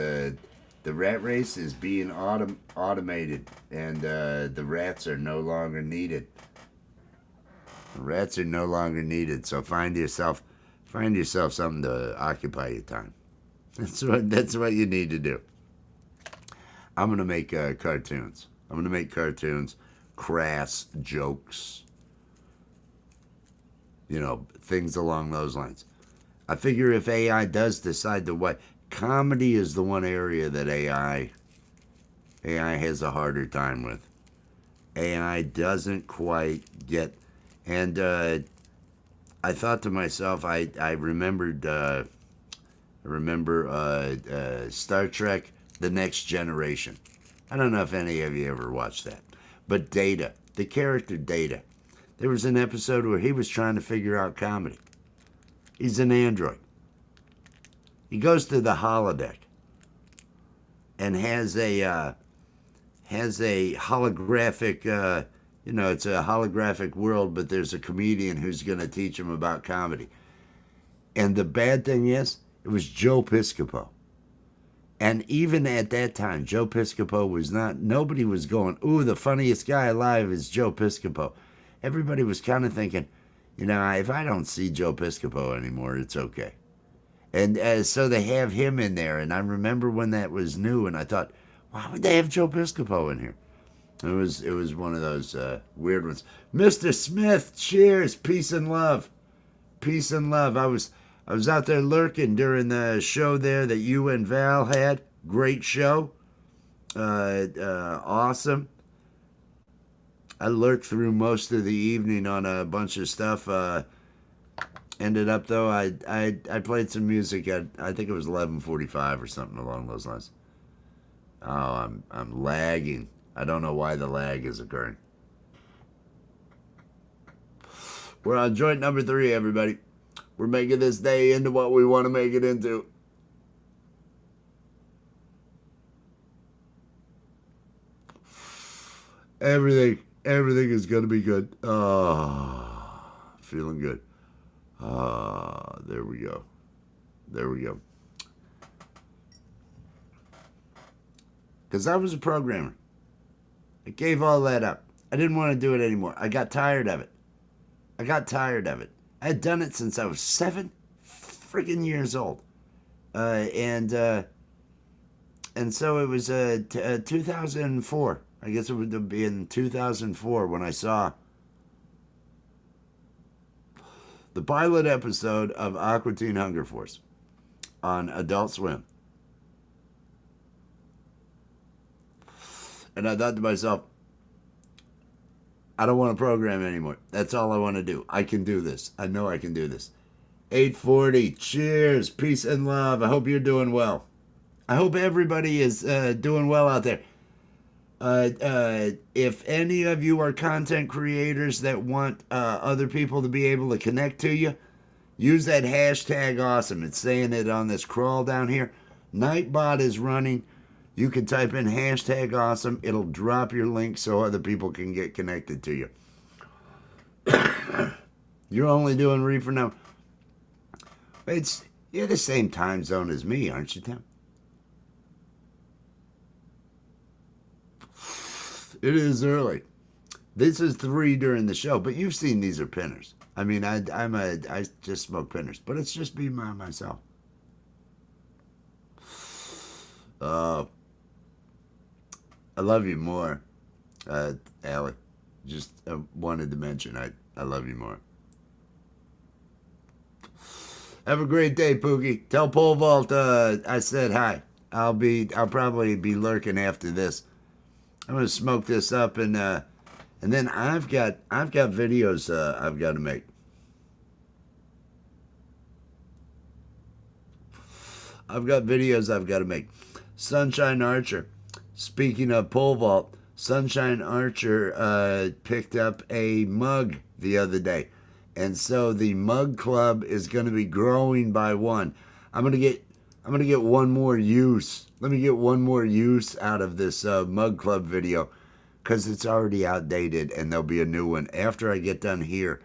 A: The rat race is being automated, and the rats are no longer needed. The rats are no longer needed. So find yourself something to occupy your time. That's what you need to do. I'm gonna make cartoons. I'm gonna make cartoons, crass jokes, things along those lines. I figure if AI does decide to what comedy is the one area that AI has a harder time with. AI doesn't quite get, and I thought to myself, I remembered Star Trek: The Next Generation. I don't know if any of you ever watched that, but Data, the character Data, there was an episode where he was trying to figure out comedy. He's an android. He goes to the holodeck and has a holographic, it's a holographic world, but there's a comedian who's going to teach him about comedy. And the bad thing is, it was Joe Piscopo. And even at that time, Joe Piscopo was not, nobody was going, ooh, the funniest guy alive is Joe Piscopo. Everybody was kind of thinking, if I don't see Joe Piscopo anymore, it's okay. And so they have him in there. And I remember when that was new, and I thought, why would they have Joe Piscopo in here? It was one of those weird ones. Mr. Smith, cheers, peace and love. Peace and love. I was out there lurking during the show there that you and Val had. Great show. Awesome. I lurked through most of the evening on a bunch of stuff. Ended up though, I played some music at, I think it was 11:45 or something along those lines. Oh, I'm lagging. I don't know why the lag is occurring. We're on joint number 3, everybody. We're making this day into what we want to make it into. Everything is going to be good. Oh, feeling good. There we go. Because I was a programmer. I gave all that up. I didn't want to do it anymore. I got tired of it. I had done it since I was 7 freaking years old. And so it was 2004. I guess it would be in 2004 when I saw the pilot episode of Aqua Teen Hunger Force on Adult Swim. And I thought to myself, I don't want to program anymore. That's all I want to do. I can do this. I know I can do this. 840. Cheers. Peace and love. I hope you're doing well. I hope everybody is doing well out there. If any of you are content creators that want other people to be able to connect to you, use that hashtag awesome. It's saying it on this crawl down here. Nightbot is running. You can type in hashtag awesome. It'll drop your link so other people can get connected to you. You're only doing reefer now. You're the same time zone as me, aren't you, Tim? It is early. This is 3 during the show, but you've seen these are pinners. I mean, I just smoke pinners, but it's just me by myself. I love you more, Alec. Just wanted to mention I love you more. Have a great day, Pookie. Tell Pole Vault I said hi. I'll probably be lurking after this. I'm gonna smoke this up and then I've got videos I've got to make. Sunshine Archer. Speaking of pole vault, Sunshine Archer picked up a mug the other day. And so the mug club is going to be growing by 1. I'm going to get one more use. Let me get one more use out of this mug club video because it's already outdated and there'll be a new one. After I get done here,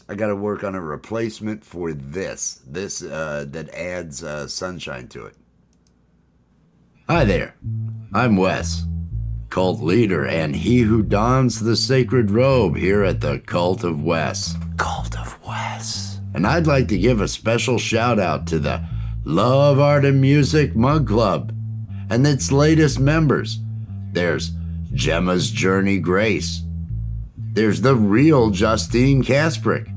A: I got to work on a replacement for this that adds sunshine to it. Hi there, I'm Wes, cult leader and he who dons the sacred robe here at the Cult of Wes. Cult of Wes. And I'd like to give a special shout out to the Love, Art, and Music Mug Club and its latest members. There's Gemma's Journey Grace. There's the real Justine Kasprick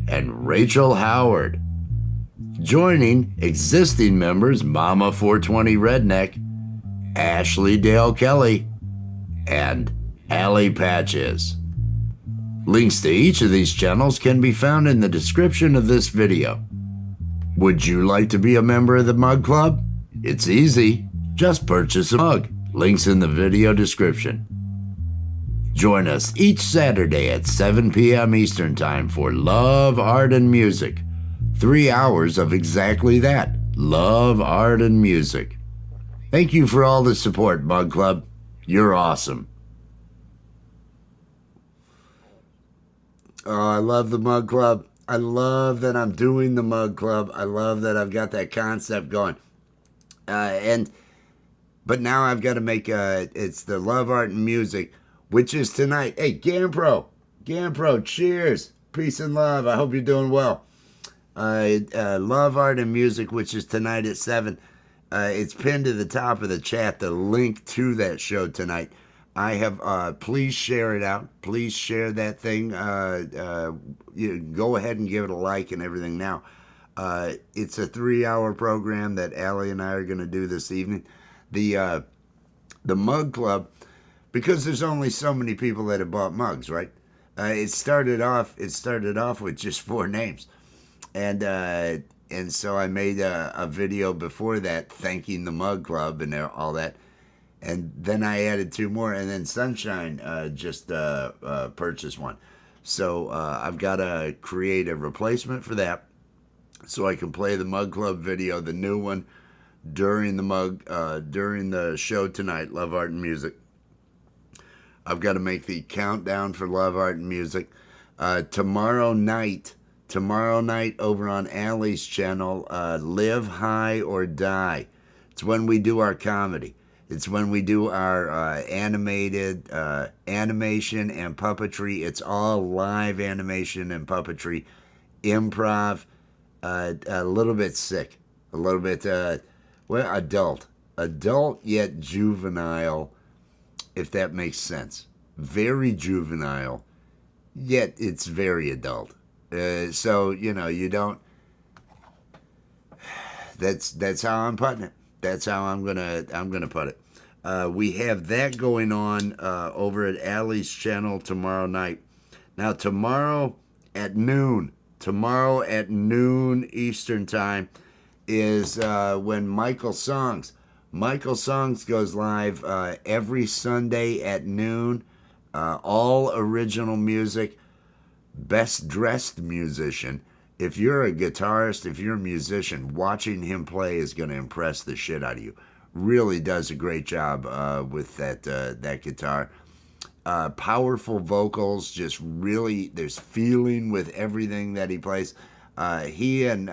A: and Rachel Howard. Joining existing members Mama 420 Redneck, Ashley Dale Kelly, and Allie Patches. Links to each of these channels can be found in the description of this video. Would you like to be a member of the Mug Club? It's easy. Just purchase a mug. Links in the video description. Join us each Saturday at 7 p.m. Eastern Time for Love, Art, and Music. 3 hours of exactly that. Love, art, and music. Thank you for all the support, Mug Club. You're awesome. Oh, I love the Mug Club. I love that I'm doing the Mug Club. I love that I've got that concept going. But now I've got to make, it's the Love, Art, and Music, which is tonight. Hey, Gampro, cheers. Peace and love. I hope you're doing well. Love, Art, and Music, which is tonight at 7. It's pinned to the top of the chat, the link to that show tonight. I have, please share it out. Please share that thing. You go ahead and give it a like and everything now. It's a 3-hour program that Allie and I are going to do this evening. The Mug Club, because there's only so many people that have bought mugs, right? It started off with just 4 names. And so I made a video before that thanking the Mug Club and all that. And then I added 2 more, and then Sunshine just purchased one. So I've got to create a replacement for that so I can play the Mug Club video, the new one, during the show tonight, Love, Art, and Music. I've got to make the countdown for Love, Art, and Music. Tomorrow night over on Allie's channel, Live High or Die. It's when we do our comedy. It's when we do our animated animation and puppetry. It's all live animation and puppetry, improv, a little bit sick, a little bit, adult yet juvenile, if that makes sense. Very juvenile, yet it's very adult. So, you don't, that's how I'm putting it. That's how I'm gonna put it. We have that going on over at Allie's channel tomorrow night. Now tomorrow at noon Eastern time is when Michael Songs goes live every Sunday at noon. All original music, best dressed musician. If you're a guitarist, if you're a musician, watching him play is going to impress the shit out of you. Really does a great job with that guitar. Powerful vocals, just really, there's feeling with everything that he plays. He and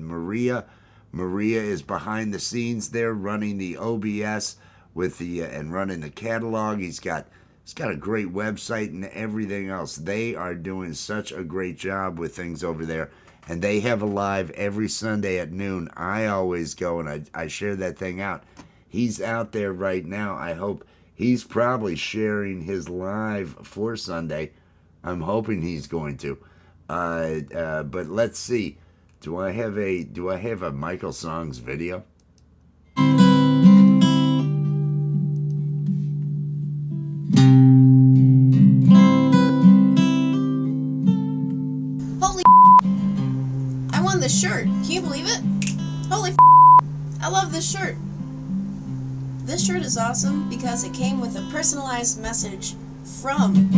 A: Maria is behind the scenes there, running the OBS with and running the catalog. He's got a great website and everything else. They are doing such a great job with things over there. And they have a live every Sunday at noon. I always go and I share that thing out. He's out there right now. I hope he's probably sharing his live for Sunday. I'm hoping he's going to. But let's see. Do I have a Michael Songs video?
B: This shirt. Can you believe it? Holy I love this shirt. This shirt is awesome because it came with a personalized message from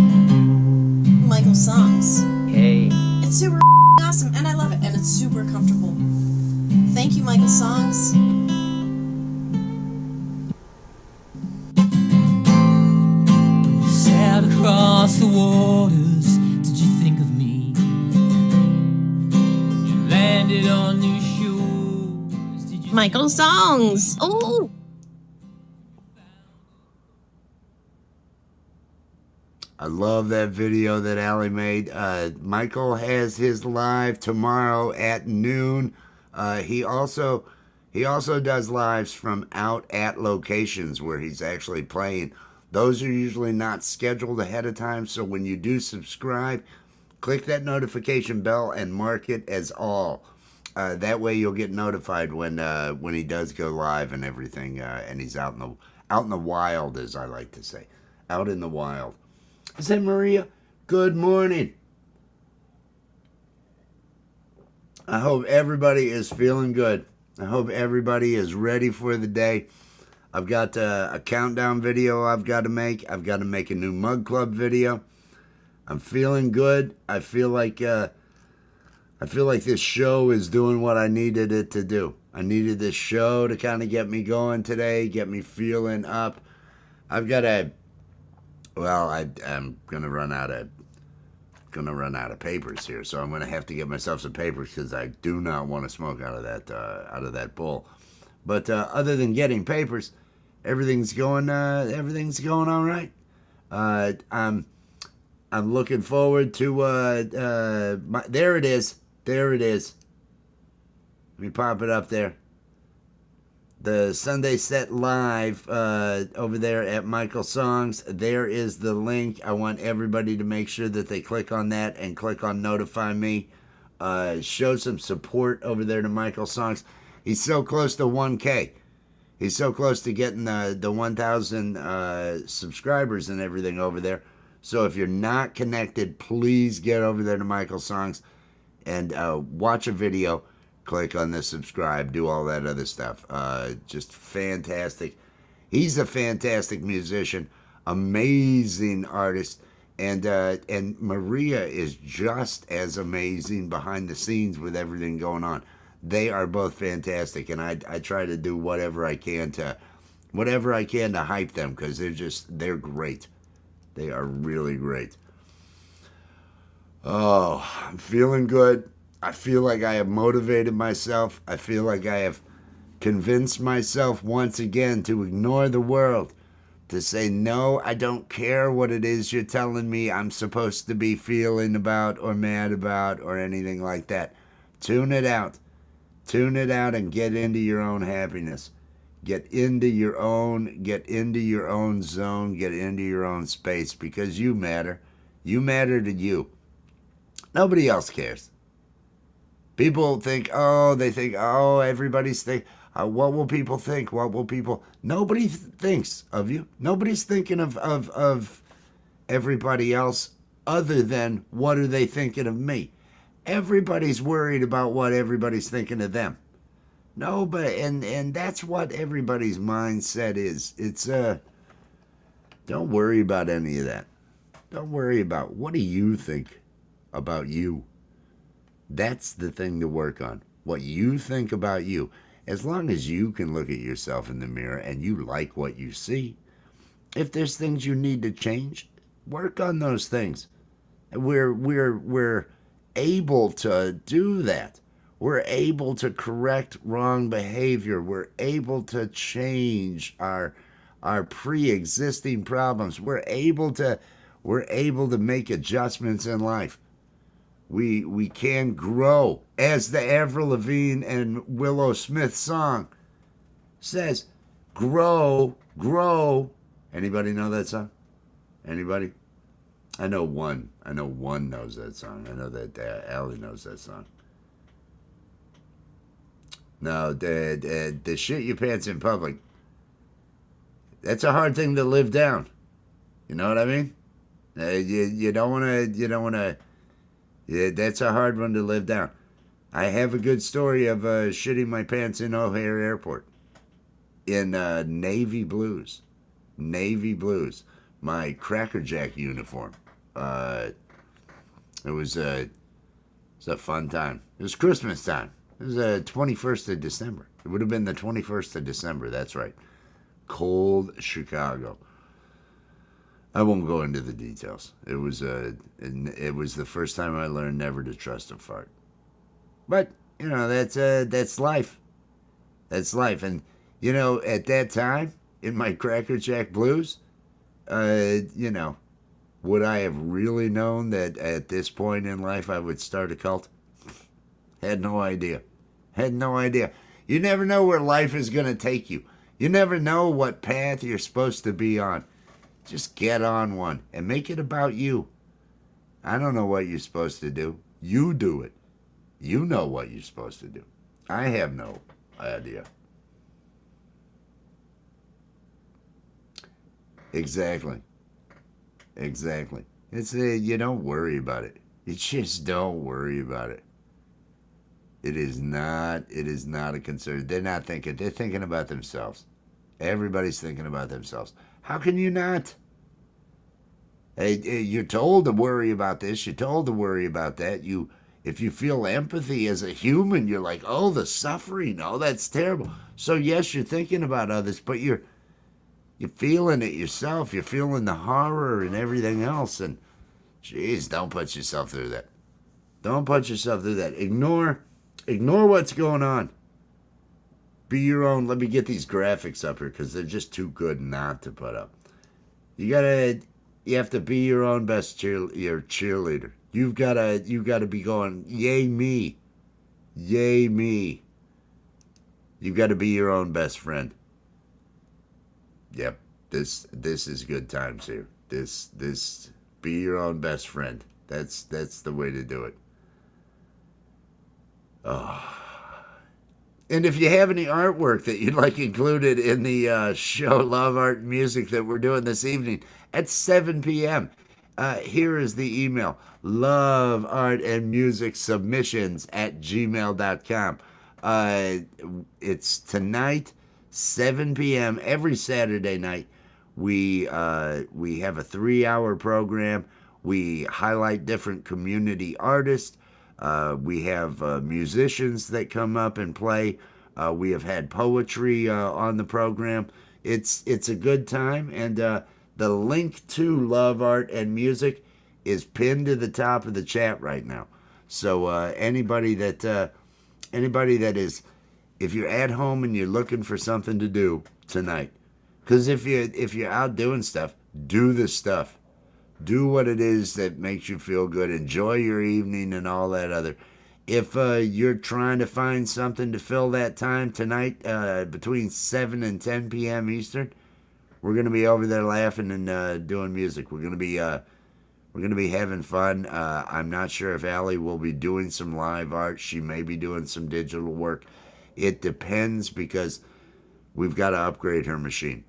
B: Michael Songs.
C: Hey.
B: It's super awesome and I love it and it's super comfortable. Thank you, Michael Songs.
C: Sailed across the waters, did you think of me? Landed on new shores.
B: Michael Songs. Oh,
A: I love that video that Allie made. Michael has his live tomorrow at noon. He also does lives from out at locations where he's actually playing. Those are usually not scheduled ahead of time, so when you do subscribe, click that notification bell and mark it as all. That way you'll get notified when he does go live and everything, and he's out in the wild, as I like to say, out in the wild. Is that Maria? Good morning. I hope everybody is feeling good. I hope everybody is ready for the day. I've got a countdown video I've got to make. I've got to make a new Mug Club video. I'm feeling good. I feel like this show is doing what I needed it to do. I needed this show to kind of get me going today, get me feeling up. I'm gonna run out of papers here, so I'm gonna have to get myself some papers because I do not want to smoke out of that bowl. But other than getting papers, everything's going all right. I'm looking forward to there it is. Let me pop it up there. The Sunday Set Live over there at Michael Songs. There is the link. I want everybody to make sure that they click on that and click on Notify Me. Show some support over there to Michael Songs. He's so close to 1K. He's so close to getting the 1,000 subscribers and everything over there. So if you're not connected, please get over there to Michael Songs and watch a video. Click on the subscribe, do all that other stuff. Just fantastic. He's a fantastic musician, amazing artist, and Maria is just as amazing behind the scenes with everything going on. They are both fantastic, and I try to do whatever I can to hype them because they're great. They are really great. Oh, I'm feeling good. I feel like I have motivated myself. I feel like I have convinced myself once again to ignore the world, to say, no, I don't care what it is you're telling me I'm supposed to be feeling about or mad about or anything like that. Tune it out. Tune it out and get into your own happiness. Get into your own zone, get into your own space because you matter. You matter to you. Nobody else cares. People think, everybody's think, what will people think? Nobody thinks of you. Nobody's thinking of everybody else other than what are they thinking of me. Everybody's worried about what everybody's thinking of them. No, and that's what everybody's mindset is. It's don't worry about any of that. Don't worry about what do you think about you. That's the thing to work on. What you think about you. As long as you can look at yourself in the mirror and you like what you see. If there's things you need to change, work on those things. We're able to do that. We're able to correct wrong behavior. We're able to change our pre-existing problems. We're able to make adjustments in life. We can grow, as the Avril Lavigne and Willow Smith song says. Grow. Anybody know that song? Anybody? I know one knows that song. I know that Allie knows that song. No, the shit your pants in public. That's a hard thing to live down. You know what I mean? You don't want to. Yeah, that's a hard one to live down. I have a good story of shitting my pants in O'Hare Airport in navy blues. My Cracker Jack uniform. It was a fun time. It was Christmas time. It was the 21st of December. It would have been the 21st of December. That's right. Cold Chicago. I won't go into the details. It was the first time I learned never to trust a fart. But that's life. That's life. And at that time in my Cracker Jack blues, Would I have really known that at this point in life I would start a cult? Had no idea. Had no idea. You never know where life is going to take you. You never know what path you're supposed to be on. Just get on one and make it about you. I don't know what you're supposed to do. You do it. You know what you're supposed to do. I have no idea. Exactly. Exactly. It's you don't worry about it. You just don't worry about it. It is not a concern. They're not thinking. They're thinking about themselves. Everybody's thinking about themselves. How can you not? Hey, you're told to worry about this. You're told to worry about that. If you feel empathy as a human, you're like, oh, the suffering. Oh, that's terrible. So yes, you're thinking about others, but you're feeling it yourself. You're feeling the horror and everything else. And geez, don't put yourself through that. Don't put yourself through that. Ignore what's going on. Be your own. Let me get these graphics up here because they're just too good not to put up. You have to be your own best cheerleader. You've gotta be going, yay me. Yay me. You've got to be your own best friend. Yep. This is good times here. This be your own best friend. That's the way to do it. Oh. And if you have any artwork that you'd like included in the show Love, Art, and Music that we're doing this evening at 7 p.m., here is the email, loveartandmusicsubmissions@gmail.com. It's tonight, 7 p.m. every Saturday night. We have a 3-hour program. We highlight different community artists. We have musicians that come up and play. We have had poetry on the program. It's a good time, and the link to Love, Art, and Music is pinned to the top of the chat right now. So anybody that is, if you're at home and you're looking for something to do tonight, because if you're out doing stuff, do the stuff. Do what it is that makes you feel good. Enjoy your evening and all that other. If you're trying to find something to fill that time tonight between 7 and 10 p.m. Eastern, we're going to be over there laughing and doing music. We're going to be having fun. I'm not sure if Allie will be doing some live art. She may be doing some digital work. It depends because we've got to upgrade her machine.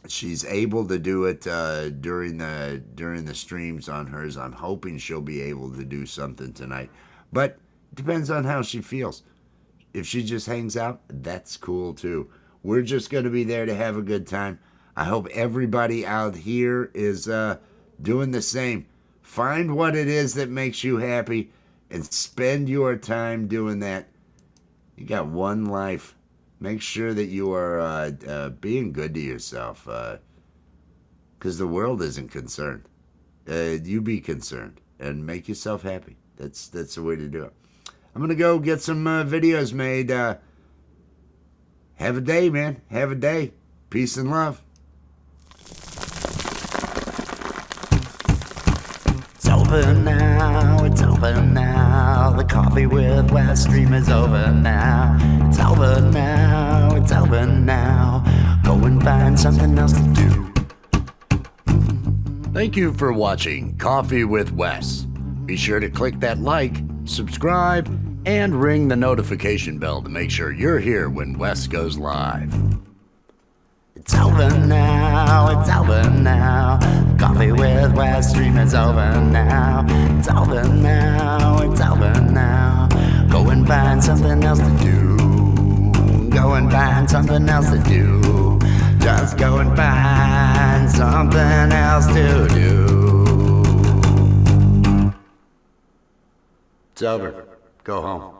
A: She's able to do it during the streams on hers. I'm hoping she'll be able to do something tonight, but it depends on how she feels. If she just hangs out, that's cool too. We're just going to be there to have a good time. I hope everybody out here is doing the same. Find what it is that makes you happy and spend your time doing that. You got one life. Make sure that you are being good to yourself, because the world isn't concerned. You be concerned and make yourself happy. That's the way to do it. I'm gonna go get some videos made. Have a day, man. Have a day. Peace and love.
D: It's over now, it's over now. The Coffee with Wes stream is over now. It's over now, it's over now. Go and find something else to do.
A: Thank you for watching Coffee with Wes. Be sure to click that like, subscribe, and ring the notification bell to make sure you're here when Wes goes live.
D: It's over now, it's over now. Coffee with Wes stream is over now. It's over now, it's over now. Go and find something else to do. Go and find something else to do. Just go and find something else to do.
A: It's over. Go home.